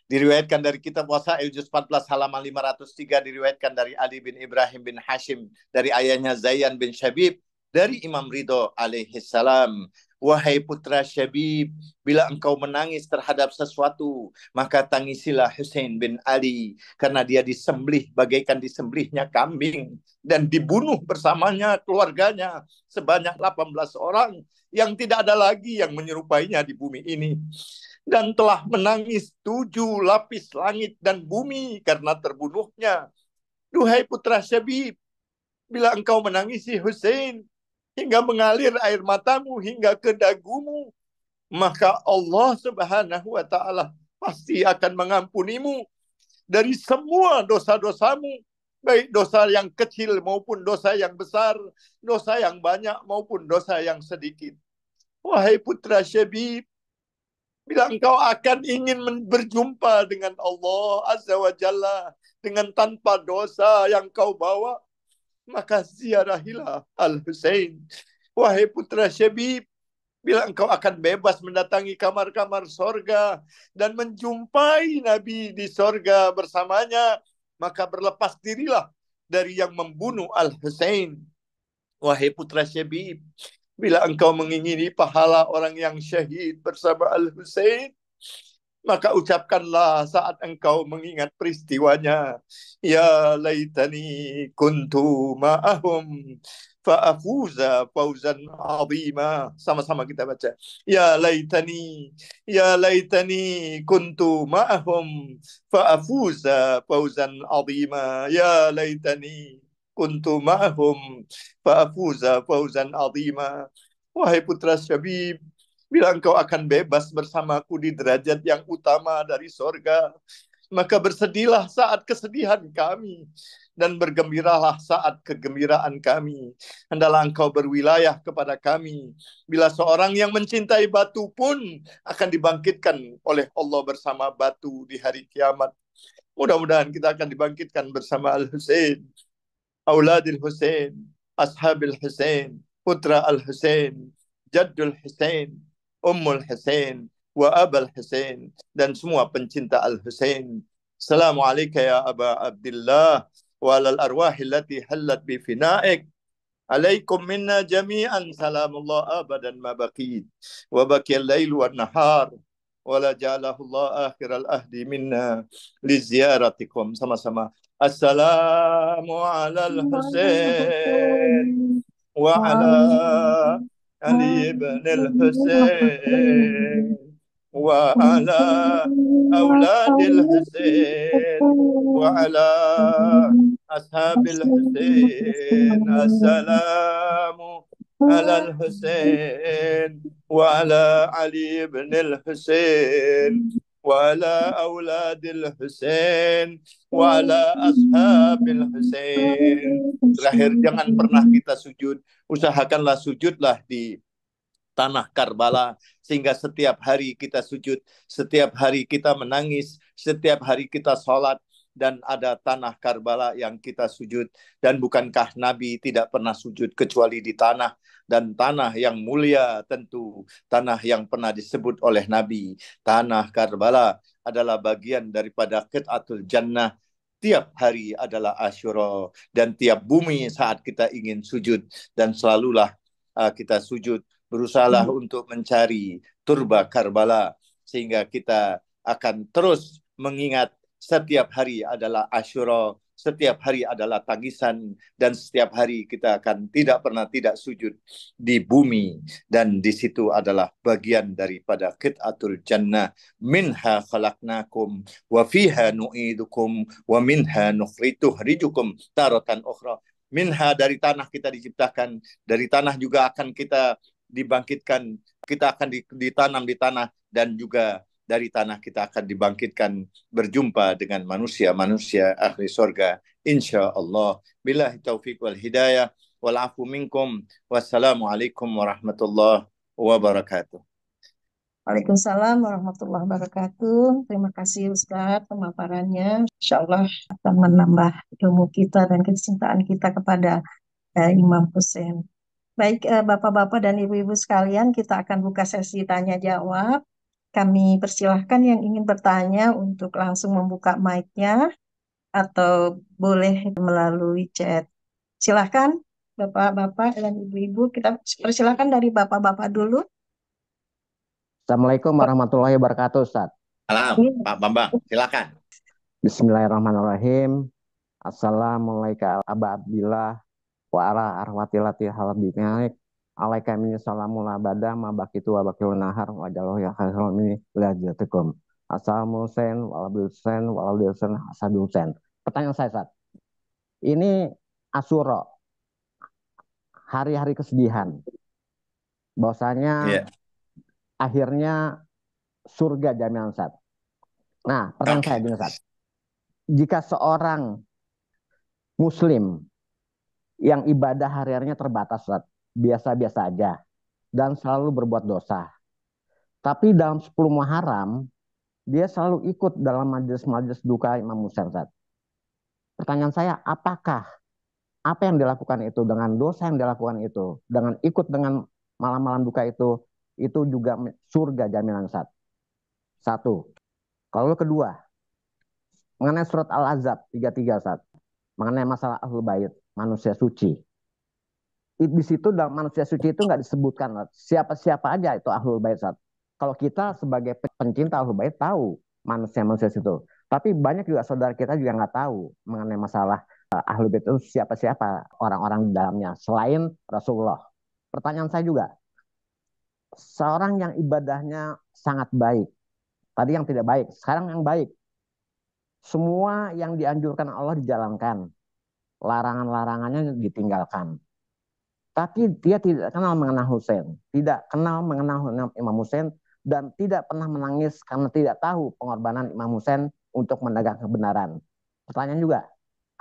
S3: Diriwayatkan dari kitab Wasail juz 14 halaman 503, diriwayatkan dari Ali bin Ibrahim bin Hashim, dari ayahnya Zayyan bin Syabib, dari Imam Ridho alaihi salam. Wahai putra Syabib, bila engkau menangis terhadap sesuatu, maka tangisilah Husain bin Ali, karena dia disembelih bagaikan disembelihnya kambing, dan dibunuh bersamanya keluarganya sebanyak 18 orang, yang tidak ada lagi yang menyerupainya di bumi ini. Dan telah menangis 7 lapis langit dan bumi karena terbunuhnya. Duhai putra Syabib, bila engkau menangisi Husain hingga mengalir air matamu hingga ke dagumu, maka Allah Subhanahu wa Ta'ala pasti akan mengampunimu dari semua dosa-dosamu, baik dosa yang kecil maupun dosa yang besar, dosa yang banyak maupun dosa yang sedikit. Wahai putra Syabib, bila engkau akan ingin berjumpa dengan Allah Azza wa Jalla dengan tanpa dosa yang kau bawa, maka ziarahilah Al-Husain. Wahai putra Syabib, bila engkau akan bebas mendatangi kamar-kamar sorga dan menjumpai Nabi di sorga bersamanya, maka berlepas dirilah dari yang membunuh Al-Husain. Wahai putra Syabib, bila engkau mengingini pahala orang yang syahid bersama Al-Husain, Maka ucapkanlah saat engkau mengingat peristiwanya, ya laitani kuntu ma'ahum fa'afuza fawzan azima. Sama-sama kita baca. Ya laitani, ya laitani kuntu ma'ahum fa'afuza fawzan azima. Ya laitani kuntu ma'ahum fa'afuza fawzan azima. Wahai putra Syabib, bila engkau akan bebas bersamaku di derajat yang utama dari sorga, maka bersedihlah saat kesedihan kami, dan bergembiralah saat kegembiraan kami. Hendaklah engkau berwilayah kepada kami, bila seorang yang mencintai batu pun akan dibangkitkan oleh Allah bersama batu di hari kiamat. Mudah-mudahan kita akan dibangkitkan bersama Al-Husain, Auladil Husain, Ashabil Husain, Putra Al-Husain, Jaddul Husain, Ummul Husain, wa Abul Husain, dan semua pencinta Al-Husain. Assalamualaikum ya Aba Abdullah, wa alal arwahi allati hallat bi finaik. Alaikum minna jami'an salamullah abadan ma baqid, wa baqiyal lail wan nahar, wa la ja'alahu Allah akhiral ahdi minna li ziyaratikum. Sama-sama. Assalamu alal Husain wa ala Ali ibn al-Husain wa ala auladil Husain wa ala ashabil Husain. Assalamu ala al-Husain wa ala Ali ibn al-Husain wa ala auladil Husain wa ala ashabil Husain. Terakhir, jangan pernah kita sujud. Usahakanlah sujudlah di tanah Karbala, sehingga setiap hari kita sujud, setiap hari kita menangis, setiap hari kita sholat, dan ada tanah Karbala yang kita sujud. Dan bukankah Nabi tidak pernah sujud kecuali di tanah, dan tanah yang mulia tentu, tanah yang pernah disebut oleh Nabi, tanah Karbala adalah bagian daripada Qit'atul Jannah. Tiap hari adalah Asyura, dan tiap bumi saat kita ingin sujud, dan selalulah kita sujud, berusahalah untuk mencari turba Karbala, sehingga kita akan terus mengingat setiap hari adalah Asyura, setiap hari adalah tangisan, dan setiap hari kita akan tidak pernah tidak sujud di bumi. Dan di situ adalah bagian daripada Qit'atul Jannah. Minha khalaqnakum wa fiha nu'idukum wa minha nukhrijukum taratan ukhra. Minha, dari tanah kita diciptakan, dari tanah juga akan kita dibangkitkan, kita akan ditanam di tanah, dan juga dari tanah kita akan dibangkitkan berjumpa dengan manusia-manusia ahli surga, insya Allah. Billahi taufiq wal hidayah wal afu minkum. Wassalamualaikum warahmatullahi wabarakatuh.
S2: Waalaikumsalam warahmatullahi wabarakatuh. Terima kasih Ustadz pemaparannya. Insya Allah akan menambah ilmu kita dan kecintaan kita kepada Imam Hussein. Baik, Bapak-Bapak dan Ibu-Ibu sekalian, kita akan buka sesi tanya jawab. Kami persilahkan yang ingin bertanya untuk langsung membuka mic-nya atau boleh melalui chat. Silahkan Bapak-Bapak dan Ibu-Ibu, kita persilahkan dari Bapak-Bapak dulu.
S4: Assalamualaikum warahmatullahi wabarakatuh, Ustaz.
S3: Salam, Pak Bambang, silakan.
S4: Bismillahirrahmanirrahim. Assalamualaikum Aba Abdillah wa ala arwatilati halabimalik. Alaika minni salamul abada ma bakitu wa bakil nahar wa jallahu ya khairul minni lajatukum. Assalamu Husain wa Abdul Husain wa Abdul Husain Hasadul Husain. Pertanyaan saya, Ustaz. Ini Asyura, hari-hari kesedihan. Bahwasanya akhirnya surga jaminan, Ustaz. Nah, pertanyaan saya gini, Ustaz. Jika seorang muslim yang ibadah hari-harinya terbatas, Ustaz, biasa-biasa aja, dan selalu berbuat dosa, tapi dalam 10 Muharram dia selalu ikut dalam majelis-majelis duka Imam Hussein, Ustaz. Pertanyaan saya, apakah apa yang dilakukan itu, dengan dosa yang dilakukan itu, dengan ikut dengan malam-malam duka itu juga surga jaminan, Ustaz? Satu. Kalau kedua, mengenai surat Al-Ahzab 33, Ustaz, mengenai masalah Ahlul Bait, manusia suci. Di situ dalam manusia suci itu nggak disebutkan, Ustaz, siapa-siapa aja itu Ahlul Bait, Ustaz. Kalau kita sebagai pencinta Ahlul Bait tahu manusia-manusia itu. Tapi banyak juga saudara kita juga nggak tahu mengenai masalah Ahlul Bait itu siapa-siapa orang-orang di dalamnya selain Rasulullah. Pertanyaan saya juga, seorang yang ibadahnya sangat baik, tadi yang tidak baik, sekarang yang baik, semua yang dianjurkan Allah dijalankan, larangan-larangannya ditinggalkan. Tapi dia tidak kenal mengenal Husain, tidak kenal mengenal Imam Husain, dan tidak pernah menangis karena tidak tahu pengorbanan Imam Husain untuk menegakkan kebenaran. Pertanyaan juga,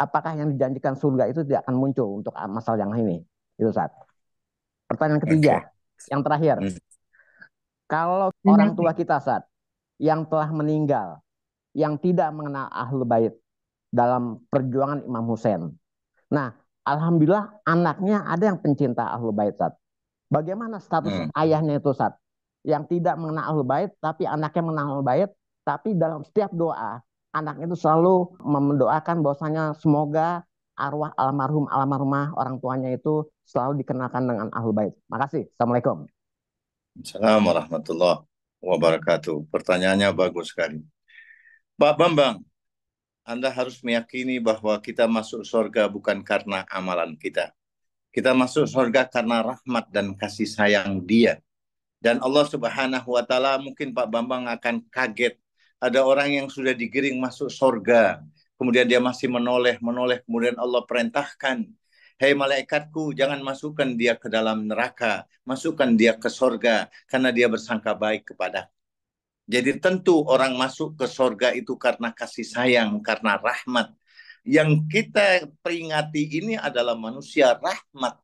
S4: apakah yang dijanjikan surga itu tidak akan muncul untuk masalah yang ini? Itu saat. Pertanyaan ketiga, yang terakhir, kalau orang tua kita saat yang telah meninggal, yang tidak mengenal Ahlul Bait dalam perjuangan Imam Husain. Nah, alhamdulillah anaknya ada yang pencinta Ahlul Bait saat. Bagaimana status ayahnya itu saat? Yang tidak mengenal Ahlul Bait, tapi anaknya mengenal Ahlul Bait, tapi dalam setiap doa, anaknya itu selalu mendoakan bahwasanya semoga arwah almarhumah orang tuanya itu selalu dikenalkan dengan Ahlul Bait. Makasih. Assalamualaikum.
S3: Assalamualaikum warahmatullahi wabarakatuh. Pertanyaannya bagus sekali. Pak Bambang, Anda harus meyakini bahwa kita masuk surga bukan karena amalan kita. Kita masuk surga karena rahmat dan kasih sayang Dia. Dan Allah Subhanahu wa Ta'ala, mungkin Pak Bambang akan kaget. Ada orang yang sudah digiring masuk surga, kemudian dia masih menoleh, kemudian Allah perintahkan, hei malaikatku, jangan masukkan dia ke dalam neraka, masukkan dia ke surga, karena dia bersangka baik kepada. Jadi tentu orang masuk ke surga itu karena kasih sayang, karena rahmat. Yang kita peringati ini adalah manusia rahmat.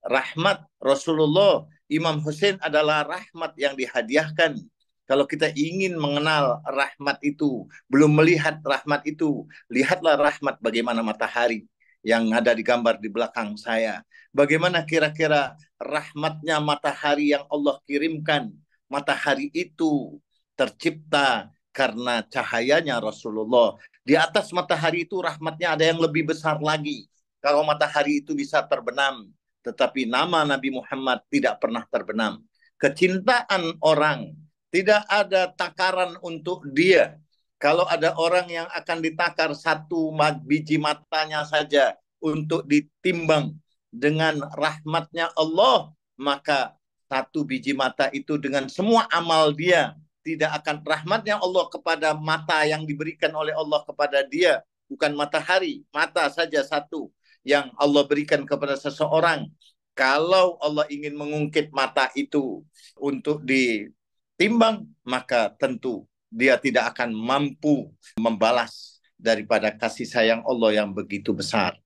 S3: Rahmat Rasulullah, Imam Hussein adalah rahmat yang dihadiahkan. Kalau kita ingin mengenal rahmat itu, belum melihat rahmat itu, lihatlah rahmat bagaimana matahari yang ada di gambar di belakang saya. Bagaimana kira-kira rahmatnya matahari yang Allah kirimkan. Matahari itu tercipta karena cahayanya Rasulullah. Di atas matahari itu rahmatnya ada yang lebih besar lagi. Kalau matahari itu bisa terbenam, tetapi nama Nabi Muhammad tidak pernah terbenam. Kecintaan orang, tidak ada takaran untuk dia. Kalau ada orang yang akan ditakar satu biji matanya saja untuk ditimbang dengan rahmatnya Allah, maka satu biji mata itu dengan semua amal dia tidak akan rahmatnya Allah kepada mata yang diberikan oleh Allah kepada dia. Bukan matahari, mata saja satu yang Allah berikan kepada seseorang. Kalau Allah ingin mengungkit mata itu untuk ditimbang, maka tentu dia tidak akan mampu membalas daripada kasih sayang Allah yang begitu besar.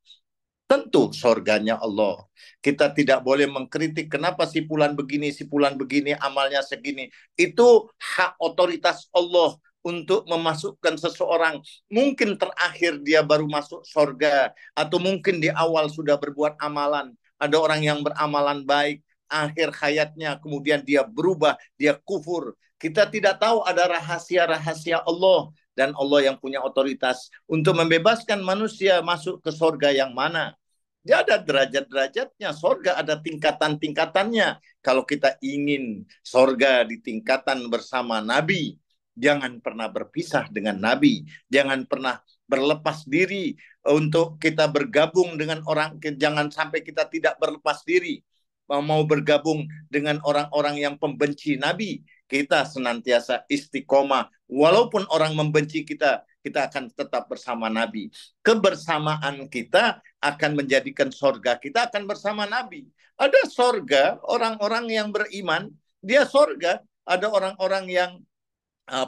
S3: Tentu surganya Allah. Kita tidak boleh mengkritik kenapa si fulan begini, amalnya segini. Itu hak otoritas Allah untuk memasukkan seseorang. Mungkin terakhir dia baru masuk surga, atau mungkin di awal sudah berbuat amalan. Ada orang yang beramalan baik, akhir hayatnya kemudian dia berubah, dia kufur. Kita tidak tahu, ada rahasia-rahasia Allah, dan Allah yang punya otoritas untuk membebaskan manusia masuk ke surga yang mana. Dia ada derajat-derajatnya, surga ada tingkatan-tingkatannya. Kalau kita ingin surga di tingkatan bersama Nabi, jangan pernah berpisah dengan Nabi. Jangan pernah berlepas diri untuk kita bergabung dengan orang. Jangan sampai kita tidak berlepas diri. Mau bergabung dengan orang-orang yang pembenci Nabi. Kita senantiasa istiqomah. Walaupun orang membenci kita, kita akan tetap bersama Nabi. Kebersamaan kita akan menjadikan sorga kita akan bersama Nabi. Ada sorga, orang-orang yang beriman, dia sorga. Ada orang-orang yang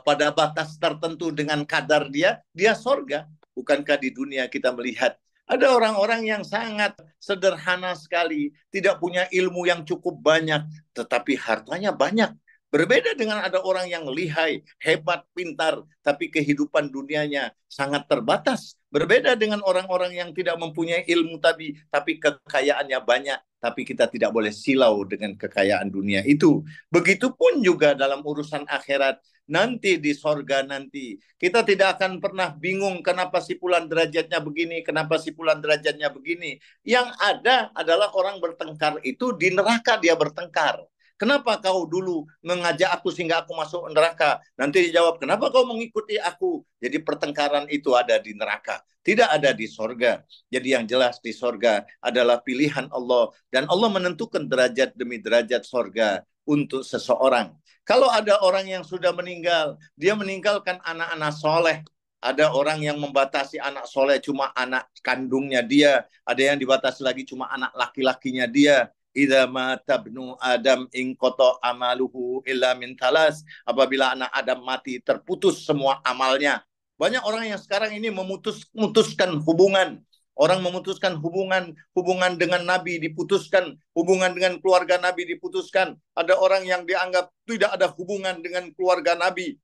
S3: pada batas tertentu dengan kadar dia sorga. Bukankah di dunia kita melihat ada orang-orang yang sangat sederhana sekali, tidak punya ilmu yang cukup banyak, tetapi hartanya banyak. Berbeda dengan ada orang yang lihai, hebat, pintar, tapi kehidupan dunianya sangat terbatas. Berbeda dengan orang-orang yang tidak mempunyai ilmu tapi kekayaannya banyak, tapi kita tidak boleh silau dengan kekayaan dunia itu. Begitupun juga dalam urusan akhirat. Nanti di sorga nanti, kita tidak akan pernah bingung kenapa si fulan derajatnya begini, kenapa si fulan derajatnya begini. Yang ada adalah orang bertengkar itu di neraka dia bertengkar. Kenapa kau dulu mengajak aku sehingga aku masuk neraka? Nanti dijawab, kenapa kau mengikuti aku? Jadi pertengkaran itu ada di neraka, tidak ada di sorga. Jadi yang jelas di sorga adalah pilihan Allah. Dan Allah menentukan derajat demi derajat sorga untuk seseorang. Kalau ada orang yang sudah meninggal, dia meninggalkan anak-anak soleh. Ada orang yang membatasi anak soleh cuma anak kandungnya dia. Ada yang dibatasi lagi cuma anak laki-lakinya dia. Idza mata ibnu Adam in qata amaluhu illa min talas. Apabila anak Adam mati, terputus semua amalnya. Banyak orang yang sekarang ini memutuskan hubungan. Orang memutuskan hubungan dengan Nabi diputuskan, hubungan dengan keluarga Nabi diputuskan. Ada orang yang dianggap tidak ada hubungan dengan keluarga Nabi,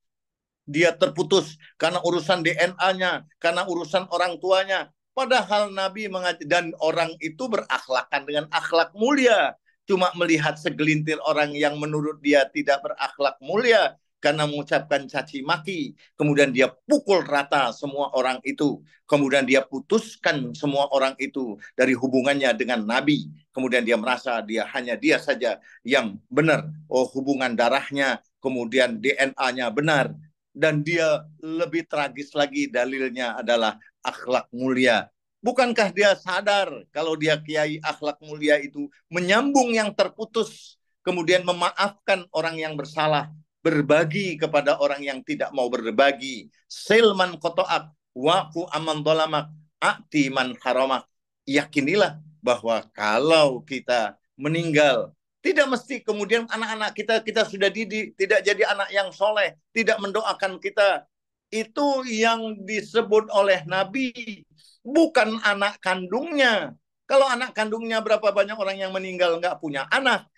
S3: dia terputus karena urusan DNA-nya, karena urusan orang tuanya. Padahal Nabi mengajar, dan orang itu berakhlakan dengan akhlak mulia. Cuma melihat segelintir orang yang menurut dia tidak berakhlak mulia karena mengucapkan caci maki. Kemudian dia pukul rata semua orang itu. Kemudian dia putuskan semua orang itu dari hubungannya dengan Nabi. Kemudian dia merasa hanya dia saja yang benar. Oh, hubungan darahnya, kemudian DNA-nya benar. Dan dia lebih tragis lagi, dalilnya adalah akhlak mulia. Bukankah dia sadar kalau dia kiai akhlak mulia itu menyambung yang terputus, kemudian memaafkan orang yang bersalah, berbagi kepada orang yang tidak mau berbagi. Silman kotoak, waku aman dolamak, akti man haramak. Yakinilah bahwa kalau kita meninggal, tidak mesti kemudian anak-anak kita sudah didik, tidak jadi anak yang soleh, tidak mendoakan kita. Itu yang disebut oleh Nabi, bukan anak kandungnya. Kalau anak kandungnya, berapa banyak orang yang meninggal nggak punya anak.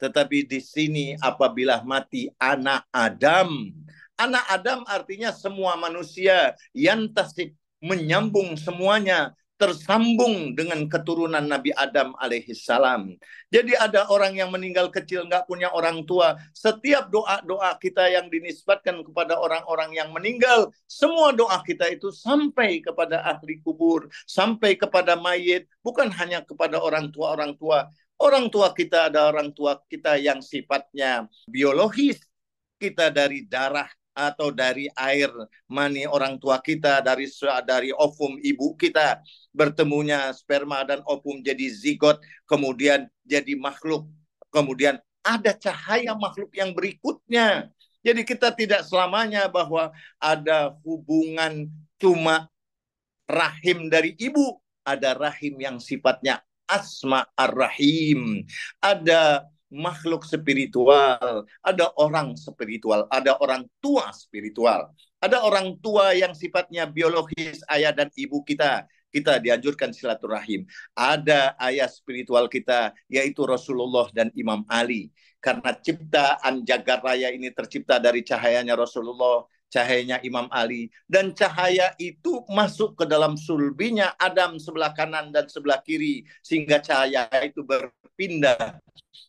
S3: Tetapi di sini apabila mati anak Adam. Anak Adam artinya semua manusia, yang tasib, menyambung semuanya, tersambung dengan keturunan Nabi Adam alaihissalam. Jadi ada orang yang meninggal kecil, nggak punya orang tua. Setiap doa-doa kita yang dinisbatkan kepada orang-orang yang meninggal, semua doa kita itu sampai kepada ahli kubur, sampai kepada mayit, bukan hanya kepada orang tua. Orang tua kita ada orang tua kita yang sifatnya biologis, kita dari darah atau dari air mani orang tua kita, dari ovum ibu kita, bertemunya sperma dan ovum jadi zigot, kemudian jadi makhluk, kemudian ada cahaya makhluk yang berikutnya. Jadi kita tidak selamanya bahwa ada hubungan cuma rahim dari ibu, ada rahim yang sifatnya asma ar-rahim, ada makhluk spiritual, ada orang spiritual, ada orang tua spiritual, ada orang tua yang sifatnya biologis, ayah dan ibu kita dianjurkan silaturahim. Ada ayah spiritual kita, yaitu Rasulullah dan Imam Ali. Karena ciptaan jagat raya ini tercipta dari cahayanya Rasulullah, cahayanya Imam Ali, dan cahaya itu masuk ke dalam sulbinya Adam sebelah kanan dan sebelah kiri, sehingga cahaya itu berpindah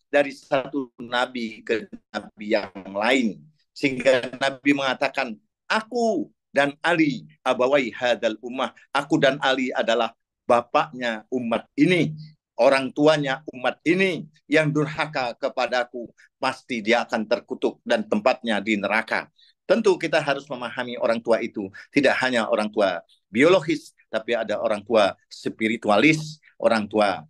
S3: dari satu nabi ke nabi yang lain, sehingga Nabi mengatakan, aku dan Ali abawai hadal ummah, aku dan Ali adalah bapaknya umat ini, orang tuanya umat ini. Yang durhaka kepadaku pasti dia akan terkutuk dan tempatnya di neraka. Tentu kita harus memahami orang tua itu tidak hanya orang tua biologis, tapi ada orang tua spiritualis, orang tua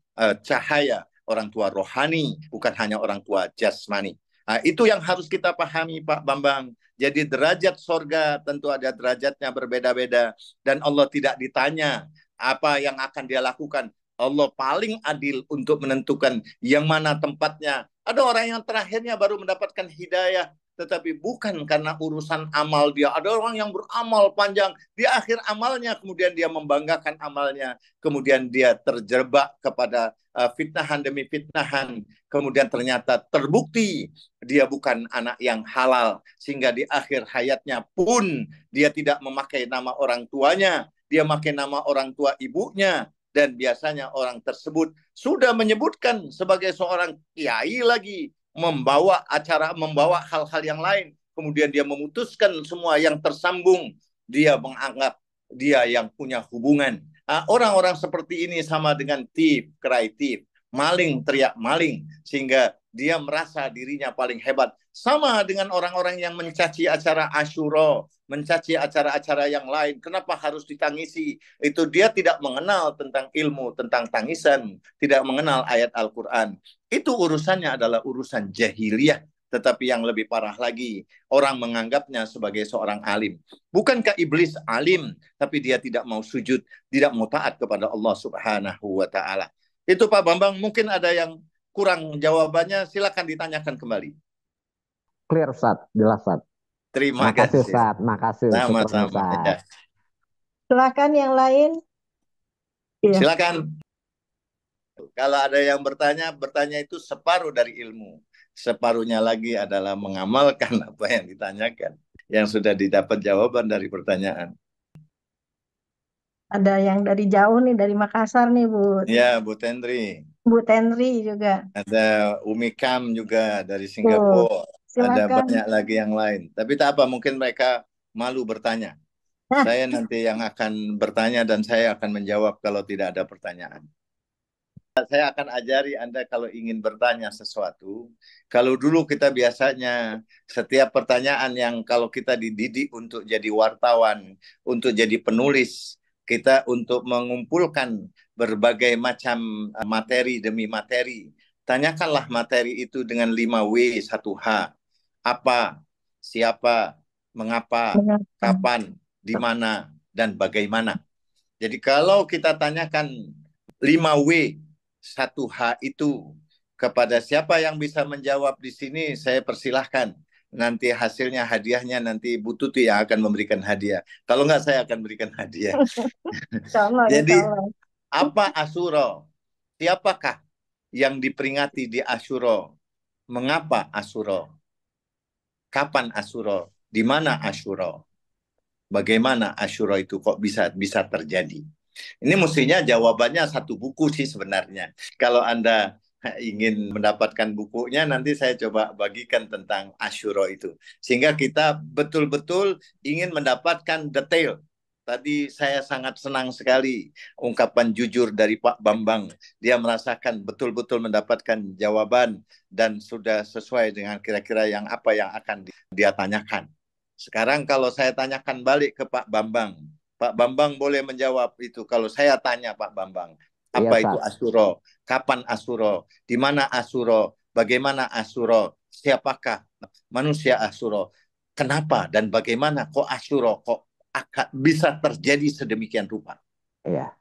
S3: cahaya, orang tua rohani, bukan hanya orang tua jasmani. Nah, itu yang harus kita pahami, Pak Bambang. Jadi derajat sorga tentu ada derajatnya berbeda-beda, dan Allah tidak ditanya apa yang akan dia lakukan. Allah paling adil untuk menentukan yang mana tempatnya. Ada orang yang terakhirnya baru mendapatkan hidayah, tetapi bukan karena urusan amal dia. Ada orang yang beramal panjang, di akhir amalnya kemudian dia membanggakan amalnya, kemudian dia terjebak kepada fitnahan demi fitnahan, kemudian ternyata terbukti dia bukan anak yang halal, sehingga di akhir hayatnya pun dia tidak memakai nama orang tuanya, dia memakai nama orang tua ibunya. Dan biasanya orang tersebut sudah menyebutkan sebagai seorang kiai lagi, membawa hal-hal yang lain, kemudian dia memutuskan semua yang tersambung, dia menganggap dia yang punya hubungan. Orang-orang seperti ini sama dengan thief, cry thief, maling teriak maling, sehingga dia merasa dirinya paling hebat. Sama dengan orang-orang yang mencaci acara Asyura, mencaci acara-acara yang lain. Kenapa harus ditangisi? Itu dia tidak mengenal tentang ilmu, tentang tangisan, tidak mengenal ayat Al-Quran. Itu urusannya adalah urusan jahiliyah. Tetapi yang lebih parah lagi, orang menganggapnya sebagai seorang alim. Bukankah iblis alim, tapi dia tidak mau sujud, tidak mau taat kepada Allah Subhanahu wa Ta'ala. Itu Pak Bambang, mungkin ada yang kurang jawabannya, silakan ditanyakan kembali.
S4: Clear, Ustaz, jelas, Ustaz.
S3: Terima
S4: kasih,
S3: kasih.
S4: Ustaz. Makasih.
S3: Sama-sama. Ya.
S2: Silakan yang lain.
S3: Silakan. Kalau ada yang bertanya, bertanya itu separuh dari ilmu. Separuhnya lagi adalah mengamalkan apa yang ditanyakan, yang sudah didapat jawaban dari pertanyaan.
S2: Ada yang dari jauh nih, dari Makassar nih, Bu.
S3: Ya, Bu Tendri.
S2: Bu Tenri juga.
S3: Ada Umi Kam juga dari Singapura. Ada banyak lagi yang lain. Tapi tak apa, mungkin mereka malu bertanya. Saya nanti yang akan bertanya dan saya akan menjawab kalau tidak ada pertanyaan. Saya akan ajari Anda kalau ingin bertanya sesuatu. Kalau dulu kita biasanya setiap pertanyaan yang kalau kita dididik untuk jadi wartawan, untuk jadi penulis, kita untuk mengumpulkan berbagai macam materi demi materi. Tanyakanlah materi itu dengan 5W 1H. Apa, siapa, mengapa, kapan, di mana, dan bagaimana. Jadi kalau kita tanyakan 5W 1H itu kepada siapa yang bisa menjawab di sini, saya persilahkan. Nanti hasilnya hadiahnya nanti Bu Tuti yang akan memberikan hadiah. Kalau nggak saya akan berikan hadiah. Jadi apa Asyura? Siapakah yang diperingati di Asyura? Mengapa Asyura? Kapan Asyura? Di mana Asyura? Bagaimana Asyura itu kok bisa terjadi? Ini mestinya jawabannya satu buku sih sebenarnya. Kalau Anda ingin mendapatkan bukunya, nanti saya coba bagikan tentang Asyura itu. Sehingga kita betul-betul ingin mendapatkan detail. Tadi saya sangat senang sekali ungkapan jujur dari Pak Bambang. Dia merasakan betul-betul mendapatkan jawaban dan sudah sesuai dengan kira-kira yang apa yang akan dia tanyakan. Sekarang kalau saya tanyakan balik ke Pak Bambang, Pak Bambang boleh menjawab itu. Kalau saya tanya Pak Bambang, apa itu Asyura? Kapan Asyura? Di mana Asyura? Bagaimana Asyura? Siapakah manusia Asyura? Kenapa dan bagaimana kok Asyura kok akan bisa terjadi sedemikian rupa?
S4: Iya.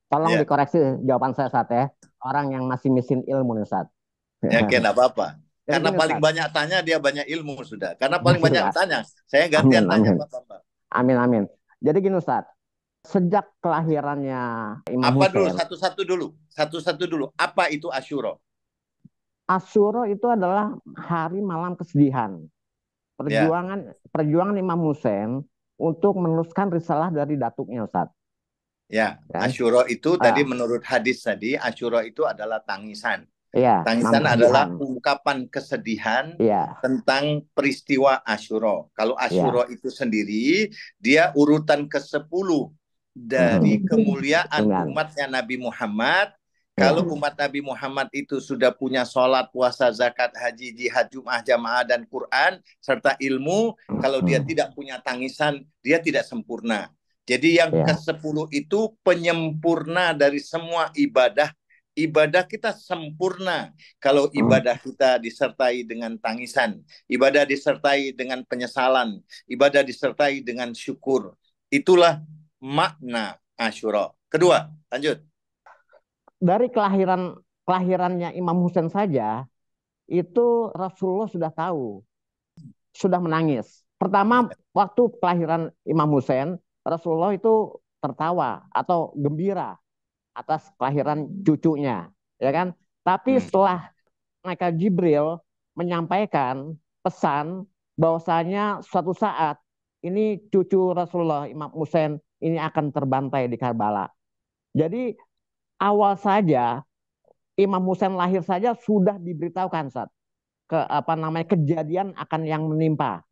S4: Tolong dikoreksi jawaban saya saat ya. Orang yang masih miskin ilmu nih saat.
S3: Ya, enggak apa-apa. Karena paling banyak tanya dia banyak ilmu sudah. Karena paling banyak tanya. Saya gantian tanya Pak Bambang.
S4: Amin, amin. Jadi gini Ustaz, sejak kelahirannya Imam
S3: Apa
S4: Hussein. Satu-satu dulu. Apa itu Asyura? Asyura itu adalah hari malam kesedihan. Perjuangan Imam Hussein untuk meneruskan risalah dari datuknya Ustaz.
S3: Ya, Asyura itu tadi menurut hadis tadi, Asyura itu adalah tangisan.
S4: Ya,
S3: tangisan adalah ungkapan kesedihan tentang peristiwa Asyura. Kalau Asyura itu sendiri, dia urutan ke-10 dari kemuliaan umatnya Nabi Muhammad. Kalau umat Nabi Muhammad itu sudah punya sholat, puasa, zakat, haji, jihad, jum'ah, jamaah, dan Quran, serta ilmu, kalau dia tidak punya tangisan, dia tidak sempurna. Jadi yang ke-10 itu penyempurna dari semua ibadah. Ibadah kita sempurna kalau ibadah kita disertai dengan tangisan, ibadah disertai dengan penyesalan, ibadah disertai dengan syukur. Itulah makna Asyura. Kedua, lanjut.
S4: Dari kelahirannya Imam Hussein saja, itu Rasulullah sudah tahu, sudah menangis. Pertama, waktu kelahiran Imam Hussein, Rasulullah itu tertawa atau gembira atas kelahiran cucunya, ya kan? Tapi setelah malaikat Jibril menyampaikan pesan bahwasanya suatu saat ini cucu Rasulullah Imam Hussein ini akan terbantai di Karbala. Jadi awal saja Imam Hussein lahir saja sudah diberitahukan saat kejadian akan yang menimpa.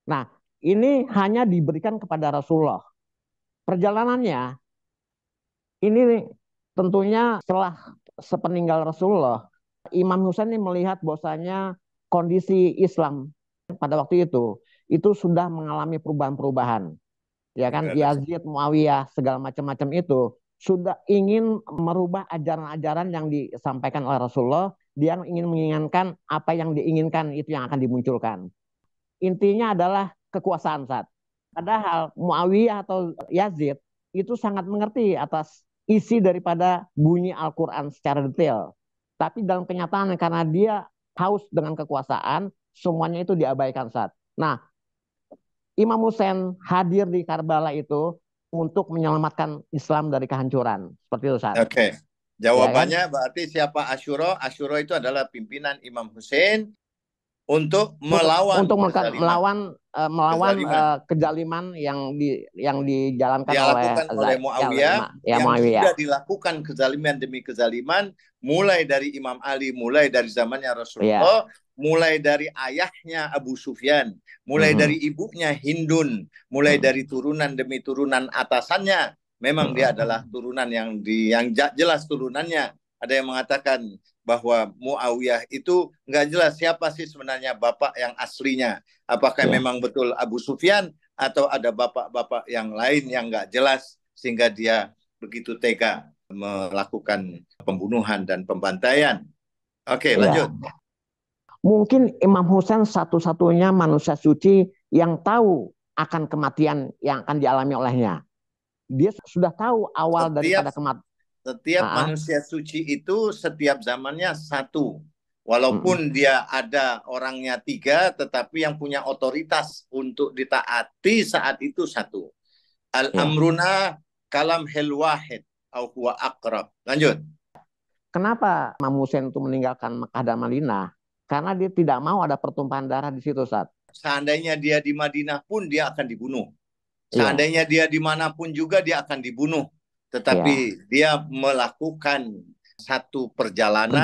S4: Nah, ini hanya diberikan kepada Rasulullah. Perjalanannya ini tentunya setelah sepeninggal Rasulullah, Imam Husain ini melihat bahwasanya kondisi Islam pada waktu itu sudah mengalami perubahan-perubahan. Ya kan, Yazid, Muawiyah, segala macam-macam itu sudah ingin merubah ajaran-ajaran yang disampaikan oleh Rasulullah. Dia ingin menginginkan apa yang diinginkan itu yang akan dimunculkan. Intinya adalah kekuasaan saat. Padahal Muawiyah atau Yazid itu sangat mengerti atas isi daripada bunyi Al-Quran secara detail. Tapi dalam kenyataan karena dia haus dengan kekuasaan, semuanya itu diabaikan saat. Nah, Imam Hussein hadir di Karbala itu untuk menyelamatkan Islam dari kehancuran. Seperti itu, Ustaz.
S3: Oke. Jawabannya ya, kan? Berarti siapa Asyura? Asyura itu adalah pimpinan Imam Hussein untuk melawan
S4: kejaliman yang dijalankan
S3: oleh Muawiyah, yang sudah dilakukan kezaliman demi kezaliman, mulai dari Imam Ali, mulai dari zamannya Rasulullah, mulai dari ayahnya Abu Sufyan, mulai dari ibunya Hindun, mulai dari turunan demi turunan atasannya. Memang dia adalah turunan yang jelas turunannya. Ada yang mengatakan bahwa Muawiyah itu nggak jelas siapa sih sebenarnya bapak yang aslinya. Apakah memang betul Abu Sufyan atau ada bapak-bapak yang lain yang nggak jelas sehingga dia begitu tega melakukan pembunuhan dan pembantaian. Oke, lanjut.
S4: Mungkin Imam Husain satu-satunya manusia suci yang tahu akan kematian yang akan dialami olehnya. Dia sudah tahu awal daripada kematian.
S3: Setiap manusia suci itu setiap zamannya satu. Walaupun dia ada orangnya tiga, tetapi yang punya otoritas untuk ditaati saat itu satu. Al-amruna kalam hel wahid au huwa aqrab. Lanjut.
S4: Kenapa Imam Husain itu meninggalkan Mekah dan Madinah? Karena dia tidak mau ada pertumpahan darah di situ, Ustaz.
S3: Seandainya dia di Madinah pun dia akan dibunuh. Seandainya dia dimanapun juga dia akan dibunuh. Tetapi dia melakukan satu perjalanan.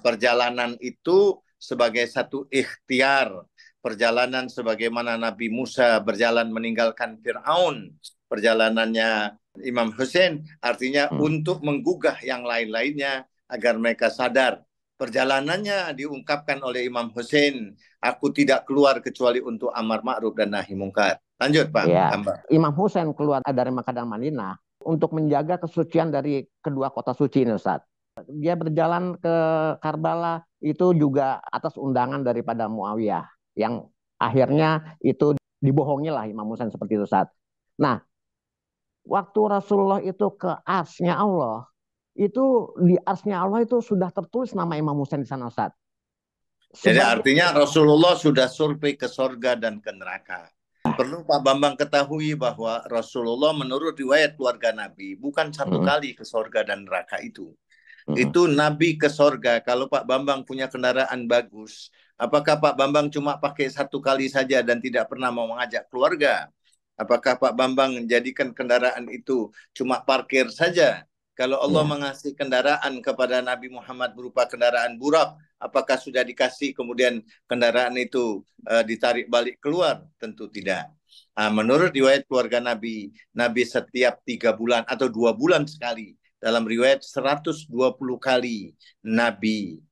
S3: Perjalanan itu sebagai satu ikhtiar. Perjalanan sebagaimana Nabi Musa berjalan meninggalkan Fir'aun. Perjalanannya Imam Hussein artinya untuk menggugah yang lain-lainnya agar mereka sadar. Perjalanannya diungkapkan oleh Imam Hussein. Aku tidak keluar kecuali untuk amar ma'ruf dan nahi mungkar. Lanjut, Pak.
S4: Imam Hussein keluar dari Makkah dan Madinah untuk menjaga kesucian dari kedua kota suci ini, Ustaz. Dia berjalan ke Karbala itu juga atas undangan daripada Muawiyah yang akhirnya itu dibohongi lah Imam Hussein seperti itu, Ustaz. Nah, waktu Rasulullah itu ke arsy-nya Allah, itu di arsy-nya Allah itu sudah tertulis nama Imam Hussein di sana, Ustaz.
S3: Jadi artinya Rasulullah sudah survei ke surga dan ke neraka. Perlu Pak Bambang ketahui bahwa Rasulullah menurut riwayat keluarga Nabi bukan satu kali ke surga dan neraka itu. Itu Nabi ke surga. Kalau Pak Bambang punya kendaraan bagus, apakah Pak Bambang cuma pakai satu kali saja dan tidak pernah mau mengajak keluarga? Apakah Pak Bambang menjadikan kendaraan itu cuma parkir saja? Kalau Allah mengasih kendaraan kepada Nabi Muhammad berupa kendaraan burak, apakah sudah dikasih kemudian kendaraan itu ditarik balik keluar? Tentu tidak. Menurut riwayat keluarga Nabi, Nabi setiap 3 bulan atau 2 bulan sekali, dalam riwayat 120 kali Nabi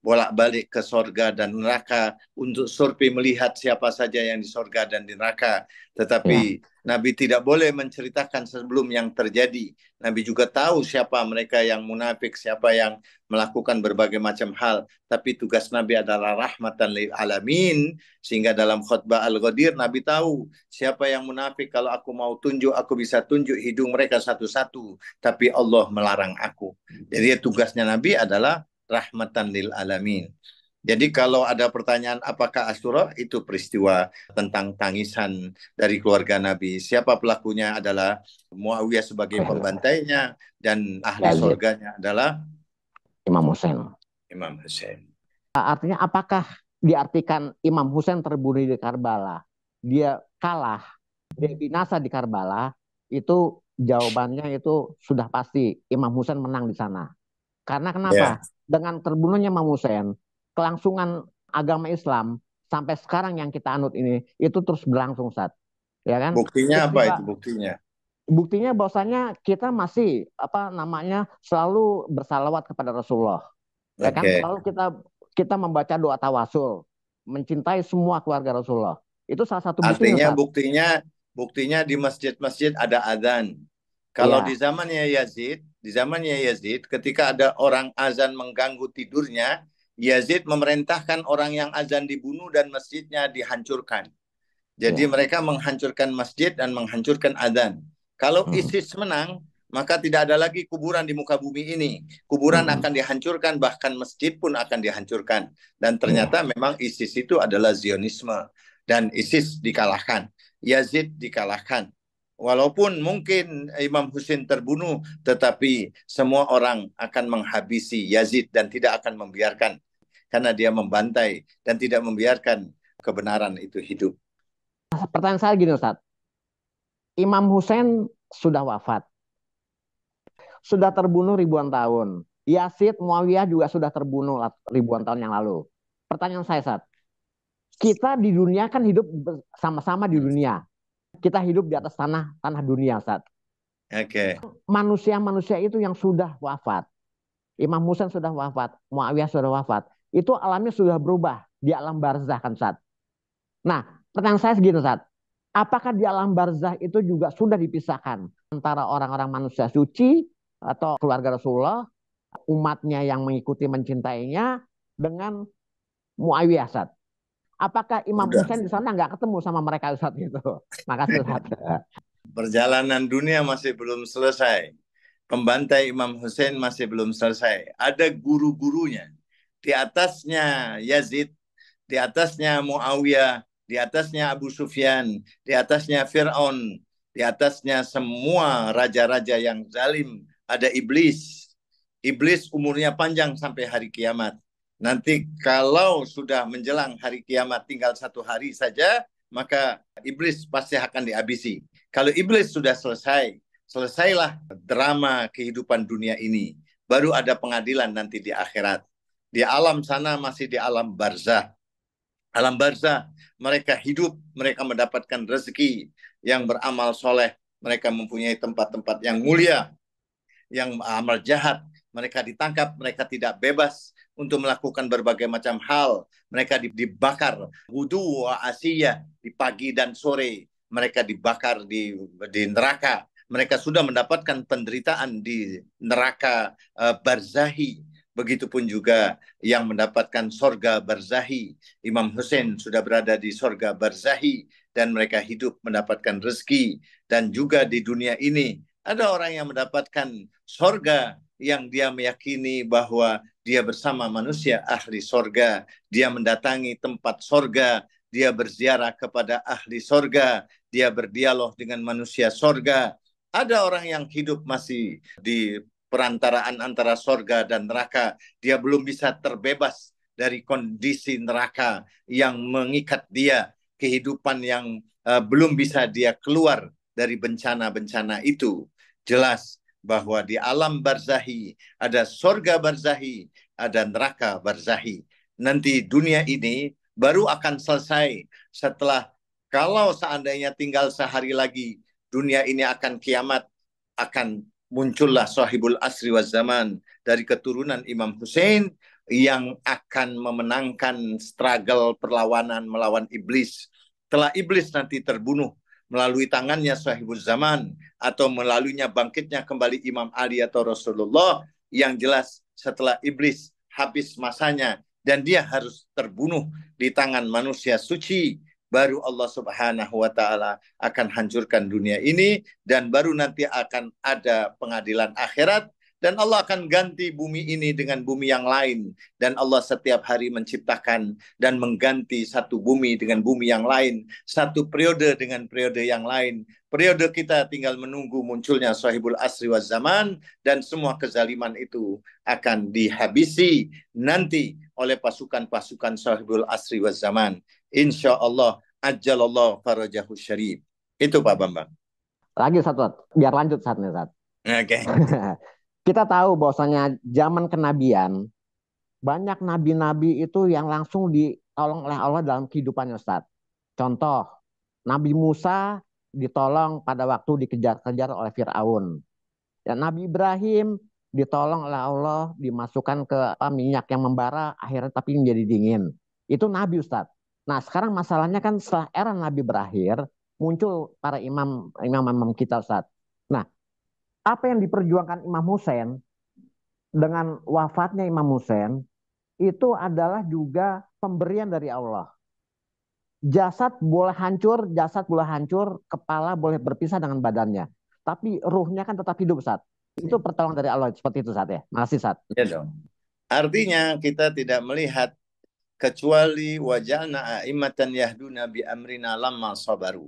S3: bolak-balik ke sorga dan neraka untuk survei melihat siapa saja yang di sorga dan di neraka. Tetapi Nabi tidak boleh menceritakan sebelum yang terjadi. Nabi juga tahu siapa mereka yang munafik, siapa yang melakukan berbagai macam hal. Tapi tugas Nabi adalah rahmatan lil alamin. Sehingga dalam khutbah Al-Ghadir, Nabi tahu siapa yang munafik. Kalau aku mau tunjuk, aku bisa tunjuk hidung mereka satu-satu. Tapi Allah melarang aku. Jadi tugasnya Nabi adalah rahmatan lil alamin. Jadi kalau ada pertanyaan apakah Asyura, itu peristiwa tentang tangisan dari keluarga Nabi. Siapa pelakunya adalah Muawiyah sebagai pembantainya dan ahli surganya adalah
S4: Imam Hussein.
S3: Imam Hussein.
S4: Artinya apakah diartikan Imam Hussein terbunuh di Karbala, dia kalah, dia binasa di Karbala? Itu jawabannya itu sudah pasti Imam Hussein menang di sana. Karena kenapa? Dengan terbunuhnya Imam Hussein, kelangsungan agama Islam sampai sekarang yang kita anut ini itu terus berlangsung, Ustaz. Ya kan?
S3: Buktinya apa itu buktinya?
S4: Buktinya bahwasanya kita masih selalu bersalawat kepada Rasulullah. Ya kan selalu kita membaca doa tawasul, mencintai semua keluarga Rasulullah. Itu salah satu buktinya,
S3: Artinya
S4: Ustaz.
S3: buktinya di masjid-masjid ada adzan. Kalau
S4: Ya,
S3: di zamannya Yazid, ketika ada orang azan mengganggu tidurnya, Yazid memerintahkan orang yang azan dibunuh dan masjidnya dihancurkan. Jadi
S4: ya.
S3: mereka menghancurkan masjid dan menghancurkan adzan. Kalau
S4: Mm,
S3: ISIS menang, maka tidak ada lagi kuburan di muka bumi ini. Kuburan
S4: mm,
S3: akan dihancurkan, bahkan masjid pun akan dihancurkan. Dan
S4: ya.
S3: ternyata memang ISIS itu adalah Zionisme. Dan ISIS dikalahkan. Yazid dikalahkan. Walaupun mungkin Imam Hussein terbunuh, tetapi semua orang akan menghabisi Yazid dan tidak akan membiarkan. Karena dia membantai dan tidak membiarkan kebenaran itu hidup.
S4: Pertanyaan saya gini, Ustaz. Imam Hussein sudah wafat, sudah terbunuh ribuan tahun. Yazid, Muawiyah juga sudah terbunuh ribuan tahun yang lalu. Pertanyaan saya, Ustaz. Kita di dunia kan hidup sama-sama di dunia. Kita hidup di atas tanah dunia, Ustaz.
S3: Oke.
S4: Manusia-manusia itu yang sudah wafat. Imam Hussein sudah wafat, Muawiyah sudah wafat. Itu alamnya sudah berubah di alam barzah kan, Ustaz. Nah, pertanyaan saya segini, Ustaz. Apakah di alam barzah itu juga sudah dipisahkan antara orang-orang manusia suci atau keluarga Rasulullah, umatnya yang mengikuti mencintainya dengan Muawiyah, Ustaz? Apakah Imam
S3: Sudah.
S4: Hussein di sana nggak ketemu sama mereka, Ustaz gitu? Makasih, Ustaz.
S3: Perjalanan dunia masih belum selesai. Pembantai Imam Hussein masih belum selesai. Ada guru-gurunya. Di atasnya Yazid, di atasnya Muawiyah, di atasnya Abu Sufyan, di atasnya Fir'aun, di atasnya semua raja-raja yang zalim. Ada iblis. Iblis umurnya panjang sampai hari kiamat. Nanti kalau sudah menjelang hari kiamat tinggal 1 hari saja, maka iblis pasti akan dihabisi. Kalau iblis sudah selesai, selesailah drama kehidupan dunia ini. Baru ada pengadilan nanti di akhirat. Di alam sana masih di alam barzah. Alam barzah, mereka hidup, mereka mendapatkan rezeki yang beramal soleh. Mereka mempunyai tempat-tempat yang mulia, yang amal jahat. Mereka ditangkap, mereka tidak bebas untuk melakukan berbagai macam hal. Mereka dibakar, wudu wa asiyah, di pagi dan sore. Mereka dibakar di neraka. Mereka sudah mendapatkan penderitaan di neraka barzahi. Begitupun juga yang mendapatkan sorga barzahi. Imam Hussein sudah berada di sorga barzahi dan mereka hidup mendapatkan rezeki. Dan juga di dunia ini ada orang yang mendapatkan sorga yang dia meyakini bahwa dia bersama manusia ahli sorga. Dia mendatangi tempat sorga, dia berziarah kepada ahli sorga, dia berdialog dengan manusia sorga. Ada orang yang hidup masih di perantaraan antara sorga dan neraka. Dia belum bisa terbebas dari kondisi neraka yang mengikat dia, kehidupan yang belum bisa dia keluar dari bencana-bencana itu. Jelas bahwa di alam barzahi ada sorga barzahi, ada neraka barzahi. Nanti dunia ini baru akan selesai setelah, kalau seandainya tinggal sehari lagi dunia ini akan kiamat, akan muncullah sahibul asri wa zaman dari keturunan Imam Hussein yang akan memenangkan struggle perlawanan melawan iblis. Setelah iblis nanti terbunuh melalui tangannya sahibul zaman atau melaluinya bangkitnya kembali Imam Ali atau Rasulullah, yang jelas setelah iblis habis masanya dan dia harus terbunuh di tangan manusia suci, baru Allah Subhanahu wa taala akan hancurkan dunia ini dan baru nanti akan ada pengadilan akhirat dan Allah akan ganti bumi ini dengan bumi yang lain. Dan Allah setiap hari menciptakan dan mengganti satu bumi dengan bumi yang lain, satu periode dengan periode yang lain. Periode kita tinggal menunggu munculnya sahibul asri wa zaman dan semua kezaliman itu akan dihabisi nanti oleh pasukan-pasukan sahibul asri wa zaman. Insya Allah, ajalallah farajahu syarif. Itu Pak Bambang.
S4: Lagi satu, biar lanjut saat nih, Sat.
S3: Oke.
S4: Kita tahu bahwasanya zaman kenabian banyak nabi-nabi itu yang langsung ditolong oleh Allah dalam kehidupannya, Ustaz. Contoh, Nabi Musa ditolong pada waktu dikejar-kejar oleh Firaun. Ya, Nabi Ibrahim ditolong oleh Allah, dimasukkan ke minyak yang membara, akhirnya tapi menjadi dingin. Itu Nabi, Ustadz. Nah, sekarang masalahnya kan setelah era Nabi berakhir, muncul para imam kita, Ustadz. Nah, apa yang diperjuangkan Imam Hussein dengan wafatnya Imam Hussein itu adalah juga pemberian dari Allah. Jasad boleh hancur, kepala boleh berpisah dengan badannya. Tapi ruhnya kan tetap hidup, Ustadz. Itu pertolongan dari Allah, seperti itu, Ustadz ya. Makasih, Ustadz.
S3: Ya dong. Artinya kita tidak melihat kecuali waja'alna a'immatan yahduna bi amrina lamma sabaru.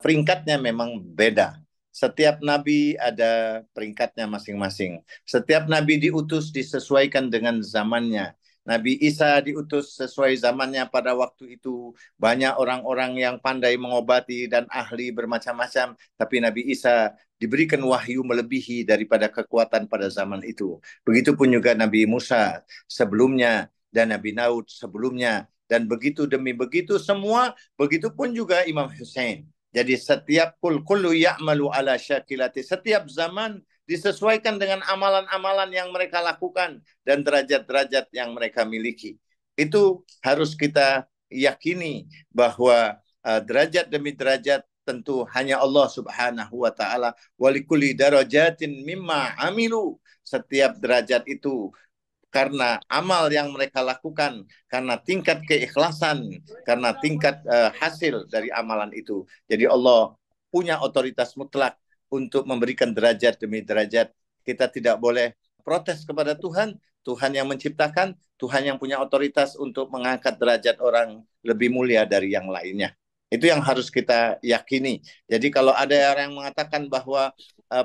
S3: Peringkatnya memang beda. Setiap nabi ada peringkatnya masing-masing. Setiap nabi diutus disesuaikan dengan zamannya. Nabi Isa diutus sesuai zamannya pada waktu itu. Banyak orang-orang yang pandai mengobati dan ahli bermacam-macam. Tapi Nabi Isa diberikan wahyu melebihi daripada kekuatan pada zaman itu. Begitupun juga Nabi Musa sebelumnya dan Nabi Daud sebelumnya. Dan begitu demi begitu semua. Begitupun juga Imam Hussein. Jadi setiap kullu ya'malu ala syakilati. Setiap zaman disesuaikan dengan amalan-amalan yang mereka lakukan dan derajat-derajat yang mereka miliki. Itu harus kita yakini bahwa derajat demi derajat tentu hanya Allah Subhanahu wa taala. Walikulli darajatin mimma amilu. Setiap derajat itu karena amal yang mereka lakukan, karena tingkat keikhlasan, karena tingkat hasil dari amalan itu. Jadi Allah punya otoritas mutlak untuk memberikan derajat demi derajat. Kita tidak boleh protes kepada Tuhan. Tuhan yang menciptakan, Tuhan yang punya otoritas untuk mengangkat derajat orang lebih mulia dari yang lainnya. Itu yang harus kita yakini. Jadi kalau ada orang yang mengatakan bahwa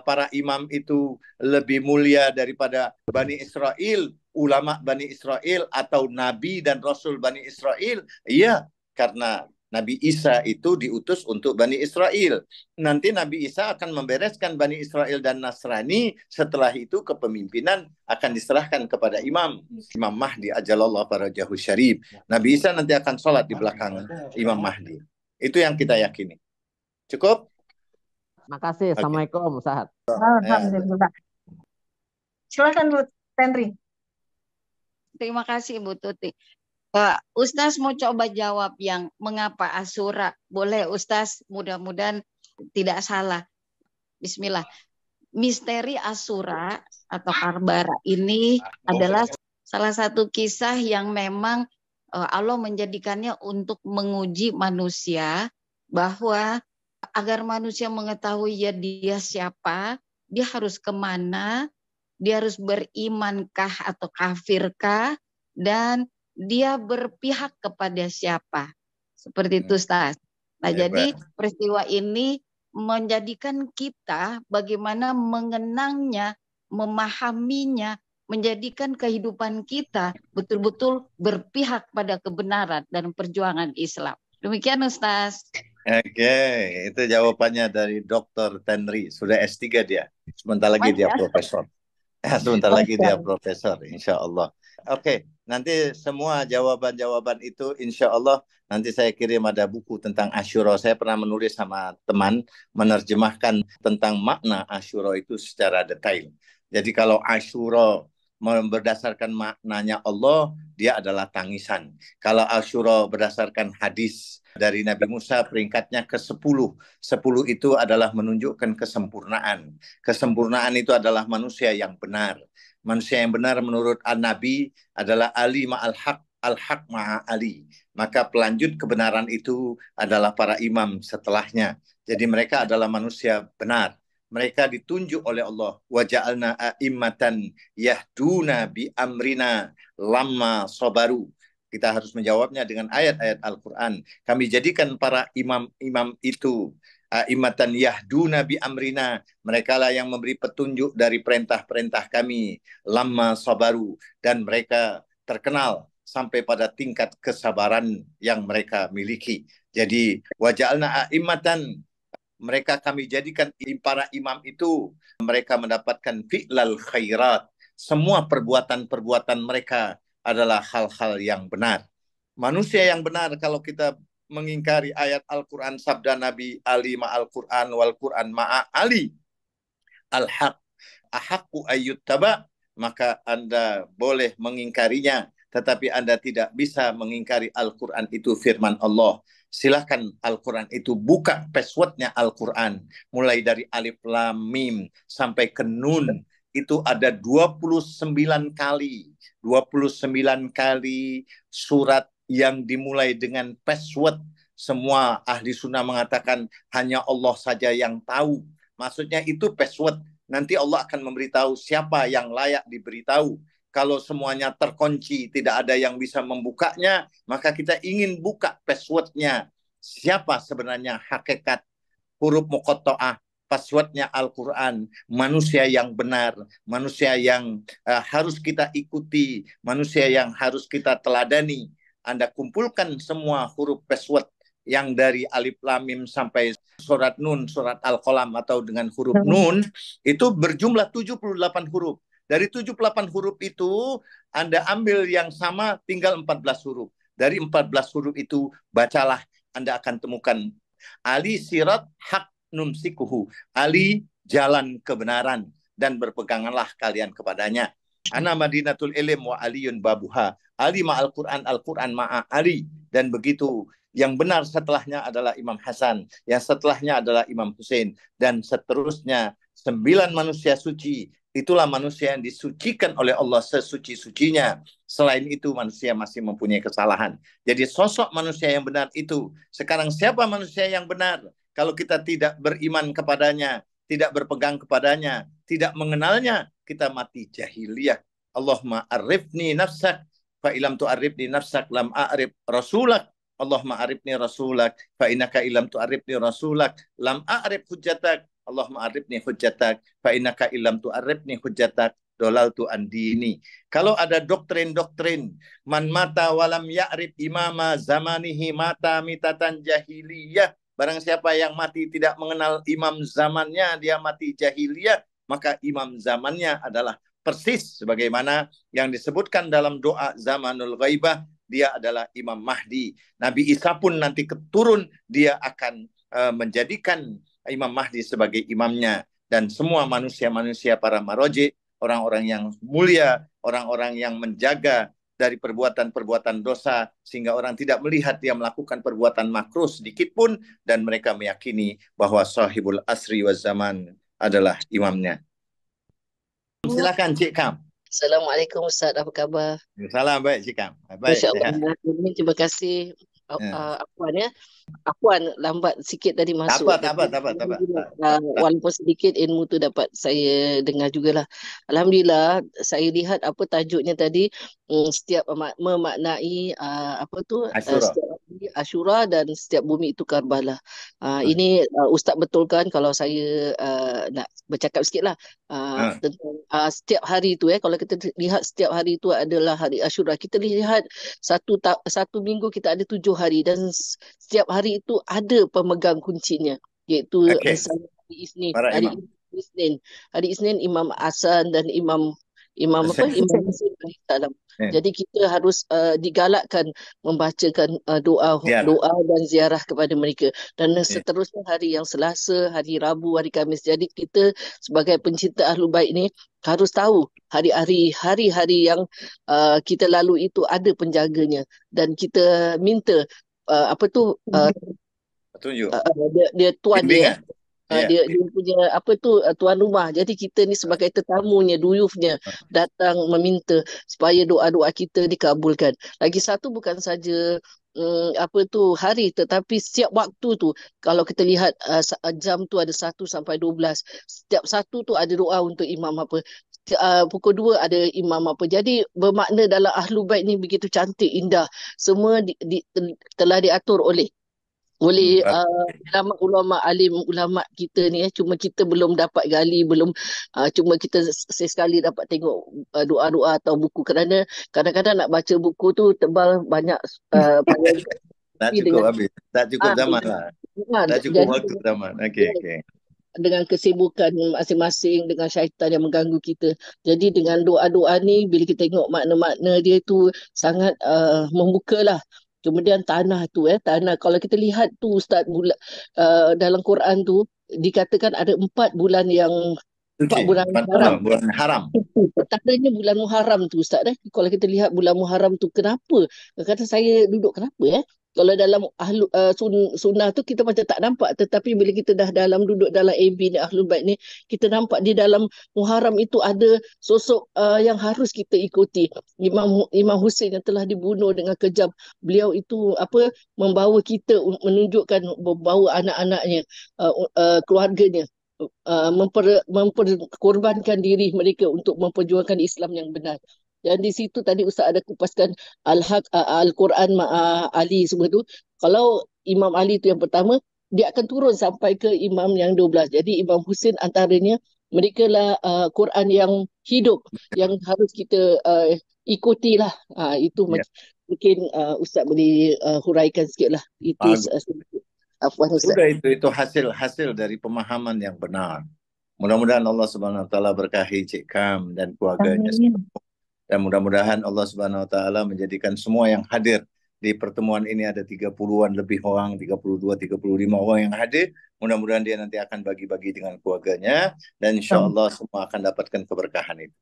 S3: para imam itu lebih mulia daripada Bani Israel, ulama Bani Israel atau Nabi dan Rasul Bani Israel, iya, karena Nabi Isa itu diutus untuk Bani Israel. Nanti Nabi Isa akan membereskan Bani Israel dan Nasrani. Setelah itu kepemimpinan akan diserahkan kepada Imam Mahdi ajalallah farajahu syarif. Nabi Isa nanti akan sholat di belakang Imam Mahdi. Itu yang kita yakini. Cukup?
S4: Makasih. Okay. Assalamualaikum, Ustaz.
S2: Alhamdulillah. Silakan Bu Tenri.
S5: Terima kasih Bu Tuti. Ustaz mau coba jawab yang mengapa Asyura. Boleh Ustaz, mudah-mudahan tidak salah. Bismillah. Misteri Asyura atau Karbala ini adalah salah satu kisah yang memang Allah menjadikannya untuk menguji manusia bahwa agar manusia mengetahui ya dia siapa, dia harus kemana, dia harus berimankah atau kafirkah, dan dia berpihak kepada siapa. Seperti itu, Ustaz. Nah, jadi peristiwa ini menjadikan kita bagaimana mengenangnya, memahaminya, menjadikan kehidupan kita betul-betul berpihak pada kebenaran dan perjuangan Islam. Demikian, Ustaz.
S3: Oke, itu jawabannya dari Dr. Tenri. Sudah S3 dia. Sebentar lagi dia profesor. Sebentar lagi dia profesor, insya Allah. Oke, nanti semua jawaban-jawaban itu insya Allah nanti saya kirim ada buku tentang Asyura. Saya pernah menulis sama teman menerjemahkan tentang makna Asyura itu secara detail. Jadi kalau Asyura berdasarkan maknanya Allah, dia adalah tangisan. Kalau Asyura berdasarkan hadis dari Nabi Musa, peringkatnya ke-10. 10 itu adalah menunjukkan kesempurnaan. Kesempurnaan itu adalah manusia yang benar. Manusia yang benar menurut An-Nabi adalah Ali ma'al haq, al-haq ma'a Ali. Maka pelanjut kebenaran itu adalah para imam setelahnya. Jadi mereka adalah manusia benar. Mereka ditunjuk oleh Allah. Wa ja'alna a'immatan yahduna bi amrina lamma sabaru. Kita harus menjawabnya dengan ayat-ayat Al-Quran. Kami jadikan para imam-imam itu a'immatan yahduna bi amrina. Mereka lah yang memberi petunjuk dari perintah-perintah kami. Lamma sabaru. Dan mereka terkenal sampai pada tingkat kesabaran yang mereka miliki. Jadi wa ja'alna a'immatan, mereka kami jadikan para imam itu, mereka mendapatkan fi'lal khairat. Semua perbuatan-perbuatan mereka adalah hal-hal yang benar. Manusia yang benar, kalau kita mengingkari ayat Al-Quran, sabda Nabi Ali ma'al Quran wal Quran ma'a Ali. Al-haq, ahaqqu ayyuttaba, maka Anda boleh mengingkarinya, tetapi Anda tidak bisa mengingkari Al-Quran itu firman Allah. Silahkan Al-Quran itu buka passwordnya Al-Quran. Mulai dari Alif Lam Mim sampai ke Nun. Itu ada 29 kali. 29 kali surat yang dimulai dengan password. Semua ahli sunnah mengatakan hanya Allah saja yang tahu. Maksudnya itu password. Nanti Allah akan memberitahu siapa yang layak diberitahu. Kalau semuanya terkunci, tidak ada yang bisa membukanya, maka kita ingin buka passwordnya. Siapa sebenarnya hakikat huruf muqatta'ah, passwordnya Al-Quran, manusia yang benar, manusia yang harus kita ikuti, manusia yang harus kita teladani. Anda kumpulkan semua huruf password yang dari Alif Lam Mim sampai surat Nun, surat Al-Qalam atau dengan huruf Nun, itu berjumlah 78 huruf. Dari 78 huruf itu, Anda ambil yang sama, tinggal 14 huruf. Dari 14 huruf itu, bacalah, Anda akan temukan Ali sirat hak numsikuhu. Ali jalan kebenaran, dan berpeganganlah kalian kepadanya. Ana madinatul ilm wa aliyun babuha. Ali ma'al Quran, Al-Quran ma'a Ali. Dan begitu. Yang benar setelahnya adalah Imam Hasan. Yang setelahnya adalah Imam Hussein. Dan seterusnya, 9 manusia suci. Itulah manusia yang disucikan oleh Allah sesuci-sucinya. Selain itu manusia masih mempunyai kesalahan. Jadi sosok manusia yang benar itu. Sekarang siapa manusia yang benar? Kalau kita tidak beriman kepadanya, tidak berpegang kepadanya, tidak mengenalnya, kita mati jahiliyah. Allahumma arifni nafsak, fa ilam tu'arifni nafsak lam a'rif rasulak. Allahumma arifni rasulak, fa innaka ilam tu'arifni rasulak lam a'rif hujjatak. Allahumma arifni hujjatak, fa innaka ilam tu'arifni hujjatak, dolaltu andini. Kalau ada doktrin-doktrin, man mata walam ya'rif imama zamanihi mata mitatan jahiliyah, barang siapa yang mati tidak mengenal imam zamannya, dia mati jahiliyah, maka imam zamannya adalah persis sebagaimana yang disebutkan dalam doa zamanul ghaibah, dia adalah Imam Mahdi. Nabi Isa pun nanti keturun, dia akan menjadikan Imam Mahdi sebagai imamnya. Dan semua manusia-manusia para maroji, orang-orang yang mulia, orang-orang yang menjaga dari perbuatan-perbuatan dosa, sehingga orang tidak melihat dia melakukan perbuatan makruh sedikit pun, dan mereka meyakini bahwa sahibul asri wa zaman adalah imamnya. Silakan Cik Kam.
S6: Assalamualaikum Ustaz, apa khabar?
S3: Salam, baik Cik Kam. Baik,
S6: Masya-Allah. Terima kasih Afwan ya. Afwan lambat sikit tadi masuk.
S3: Tak apa.
S6: Walaupun sedikit ilmu tu dapat saya dengar jugalah. Alhamdulillah, saya lihat apa tajuknya tadi, setiap memaknai apa tu setiap hari Ashura dan setiap bumi itu Karbala. Ini Ustaz betulkan kalau saya nak bercakap sikitlah tentang setiap hari itu kalau kita lihat setiap hari itu adalah hari Ashura. Kita lihat satu minggu kita ada 7 hari dan setiap hari itu ada pemegang kuncinya, iaitu misalnya hari Isnin Imam Hasan dan Imam Hussein alaihissalam. Jadi kita harus digalakkan membacakan doa dan ziarah kepada mereka. Dan seterusnya hari yang Selasa, hari Rabu, hari Khamis. Jadi kita sebagai pencinta Ahlul Bait ni harus tahu hari-hari yang kita lalu itu ada penjaganya, dan kita minta
S3: tunjuk
S6: dia tuan dia dia punya tuan rumah. Jadi kita ni sebagai tetamunya, duyufnya, datang meminta supaya doa-doa kita dikabulkan. Lagi satu, bukan saja hari, tetapi setiap waktu tu, kalau kita lihat jam tu ada 1 sampai 12, setiap satu tu ada doa untuk imam pukul 2 ada imam Jadi bermakna dalam Ahlul Bait ni begitu cantik, indah. Semua telah diatur oleh ulama alim ulama kita ni. Cuma kita belum dapat gali, cuma kita sesekali dapat tengok doa-doa atau buku, kerana kadang-kadang nak baca buku tu tebal, banyak
S3: tak cukup habis, tak cukup zaman lah, tak cukup waktu zaman. Okey.
S6: Dengan kesibukan masing-masing, dengan syaitan yang mengganggu kita. Jadi dengan doa-doa ni, bila kita tengok makna-makna dia tu sangat membukalah. Kemudian tanah tu tanah, kalau kita lihat tu Ustaz, dalam Quran tu dikatakan ada 4 bulan yang 4 bulan haram.
S3: Bulan haram.
S6: Pertamanya bulan Muharram tu Ustaz Kalau kita lihat bulan Muharram tu kenapa? Kata saya duduk kenapa Kalau dalam sunnah tu kita macam tak nampak, tetapi bila kita dah duduk dalam AB ni Ahlul Bait ni, kita nampak di dalam Muharram itu ada sosok yang harus kita ikuti. Imam Hussein yang telah dibunuh dengan kejam. Beliau itu membawa kita, menunjukkan bahawa anak-anaknya, keluarganya memperkorbankan diri mereka untuk memperjuangkan Islam yang benar. Dan di situ tadi Ustaz ada kupaskan Al-Quran Ali semua tu. Kalau Imam Ali tu yang pertama, dia akan turun sampai ke Imam yang 12. Jadi Imam Hussein antaranya, mereka lah Quran yang hidup yang harus kita ikutilah. Itu mungkin Ustaz boleh huraikan sikit lah. Itu Afwan Ustaz.
S3: Sudah, itu hasil dari pemahaman yang benar. Mudah-mudahan Allah Subhanahu Wa Taala berkahi Cik Kam dan keluarganya. Dan mudah-mudahan Allah Subhanahu Wa Taala menjadikan semua yang hadir di pertemuan ini, ada 30-an lebih orang, 32, 35 orang yang hadir. Mudah-mudahan dia nanti akan bagi-bagi dengan keluarganya dan insya Allah semua akan dapatkan keberkahan itu.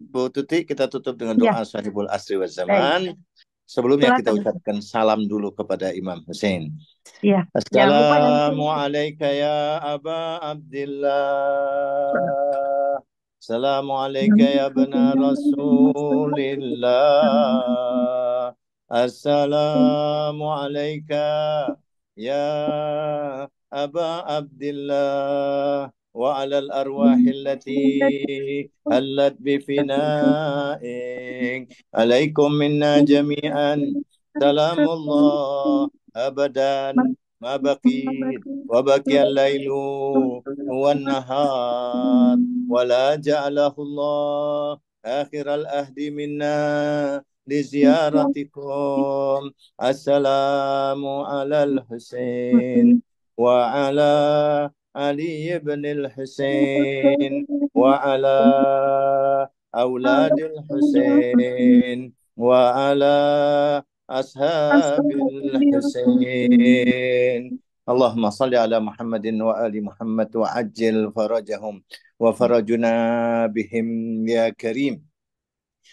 S3: Bu Tuti, kita tutup dengan doa Sahibul Asri wa Zaman. Sebelumnya kita ucapkan salam dulu kepada Imam Hussein.
S2: Ya.
S3: Assalamualaikum ya Aba Abdillah. Assalamualaikum ya benar Rasulillah. Assalamualaikum ya Aba Abdillah. وعلى الأرواح التي هلت بفنائك عليكم منا جميعا سلام الله أبدا ما بقيت وبقي الليل والنهار ولا جعله الله آخر الأهد منا لزيارتكم السلام على الحسين وعلى علي بن الحسين وعلى أولاد الحسين وعلى أصحاب الحسين اللهم صل على محمد وآل محمد وعجل فرجهم وفرجنا بهم يا كريم.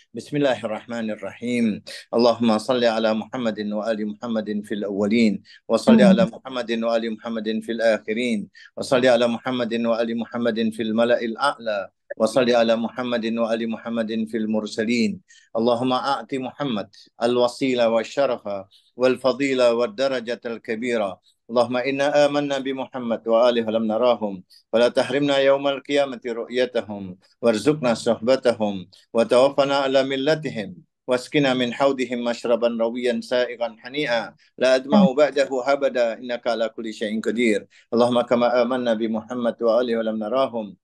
S3: بسم الله الرحمن الرحيم. اللهم صل على محمد وآل محمد في الأولين وصل على محمد وآل محمد في الآخرين وصل على محمد وآل محمد في الملأ الأعلى وصل على محمد وآل محمد في المرسلين. اللهم أعط محمد الوسيلة والشرف والفضيلة والدرجة الكبيرة. اللهم إنا آمنا بمحمد وآله لم نراهم فلا تحرمنا يوم القيامة رؤيتهم وارزقنا صحبتهم وتوفنا على ملتهم واسقنا من حوضهم مشربا رويا سائغا حنيئا لا أدمع بعده أبدا إنك على كل شيء قدير. اللهم كما آمنا بمحمد وآله ولم نراهم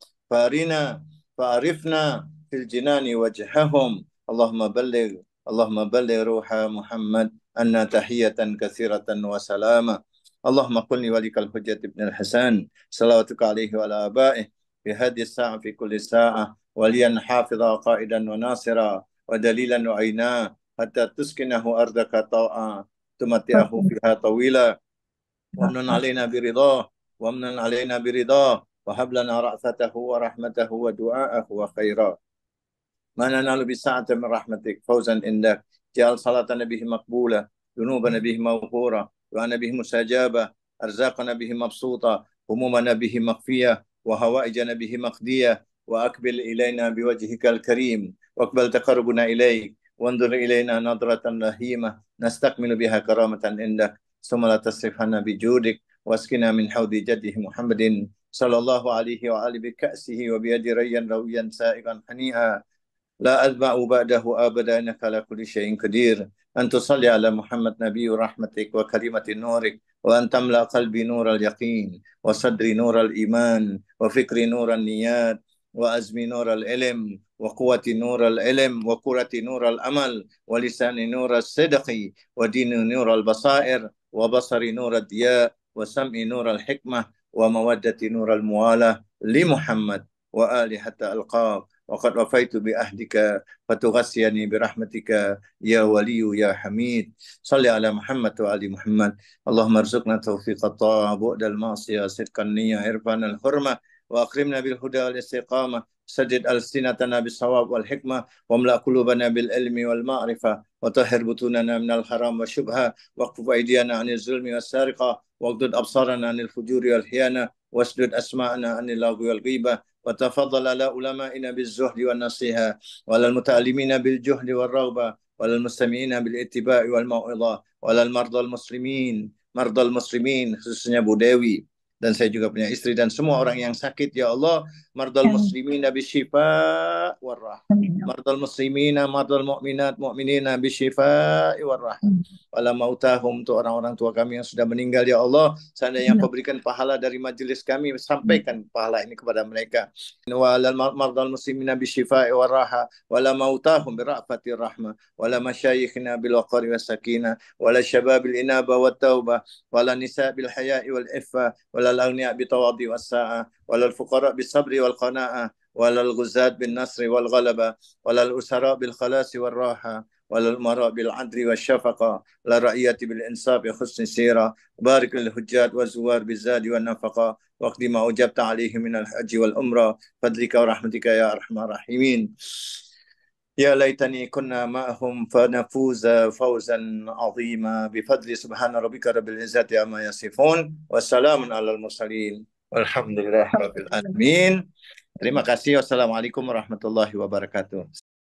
S3: فأعرفنا في الجنان وجههم. اللهم بلغ روح محمد أن تحية كثيرة وسلاما. اللهم قل لي ولك الحجة ابن الحسن صلواتك عليه وعلى آبائه في هذه الساعة في كل ساعة وليا حافظا قائدا وناصرا ودليلا وعينا حتى تسكنه أرضك طوعا تمتعه فيها طويلا وامن علينا برضاه وهب لنا رأفته ورحمته ودعاءه وخيرا ما ننال بساعة من رحمتك فوزا عندك. جعل صلاتنا به مقبولة ذنوبنا به مغفورة وأنا به مستجابة أرزاقنا به مبسوطة همومنا به مخفية وهوائجنا به مقضية وأقبل إلينا بوجهك الكريم واقبل تقربنا إليك وانظر إلينا نظرة رحيمة نستكمل بها كرامة عندك ثم لا تصرفنا بجودك واسقنا من حوض جده محمد صلى الله عليه وآله بكأسه وبيد ريا رويا سائغا حنيئا لا أتبع بعده أبدا إنك على كل شيء قدير. أن تصلي على محمد نبي رحمتك وكلمة نورك وأن تملأ قلبي نور اليقين وصدري نور الإيمان وفكري نور النيات وأزمي نور العلم وقوتي نور العلم وقرتي نور الأمل ولساني نور الصدق وديني نور البصائر وبصري نور الضياء وسمعي نور الحكمة ومودتي نور الموالاة لمحمد وآله حتى ألقاك وقد وفيت بعهدك فتغسيني برحمتك يا ولي يا حميد. صل على محمد وآل محمد. اللهم ارزقنا توفيق الطاعة بعد المعصية صدق النية عرفان الحرمة وأكرمنا بالهدى والاستقامة سدد ألسنتنا بالصواب والحكمة واملأ قلوبنا بالعلم والمعرفة وطهر بطوننا من الحرام والشبهة واكف أيدينا عن الظلم والسرقة واغضض أبصارنا عن الفجور والخيانة واسدد أسماءنا عن اللغو والغيبة وتفضل على علمائنا بالزهد والنصيحة وعلى المتعلمين بالجهد والرغبة وعلى المستمعين بالاتباع والموعظة وعلى مرضى المسلمين khususnya Bu Dewi dan saya juga punya istri dan semua orang yang sakit ya Allah, mardal muslimina bisyifa warrah, mardal muslimina mardal mu'minat mu'minina bisyifa warrah, wala mautahum, untuk orang-orang tua kami yang sudah meninggal ya Allah, seandainya Engkau berikan pahala dari majelis kami, sampaikan pahala ini kepada mereka. Wala mardal muslimina bisyifa warrah, wala mautahum bira'fatir rahmah, wala masyayikhina bil waqari was sakinah, wala syababil inaba wat taubah, wala nisa bil haya'i wal iffa, wala الأغنياء بتواضي والساعة ولا الفقراء بالصبر والقناعة ولا الغزاة بالنصر والغلبة ولا الأسراء بالخلاص والراحة ولا الأمراء بالعدل والشفقة ولا الرعية بالإنصاف وحسن السيرة. بارك للحجاج والزوار بالزاد والنفقة واقض ما أوجبت عليه من الحج والعمرة فضلك ورحمتك يا أرحم الراحمين. يا ليتني كنا معهم فنفوز فوزا عظيما بفضل سبحان ربك رب العزة عما يصفون والسلام على المرسلين والحمد لله رب العالمين. Terima kasih. Wassalamualaikum warahmatullahi wabarakatuh.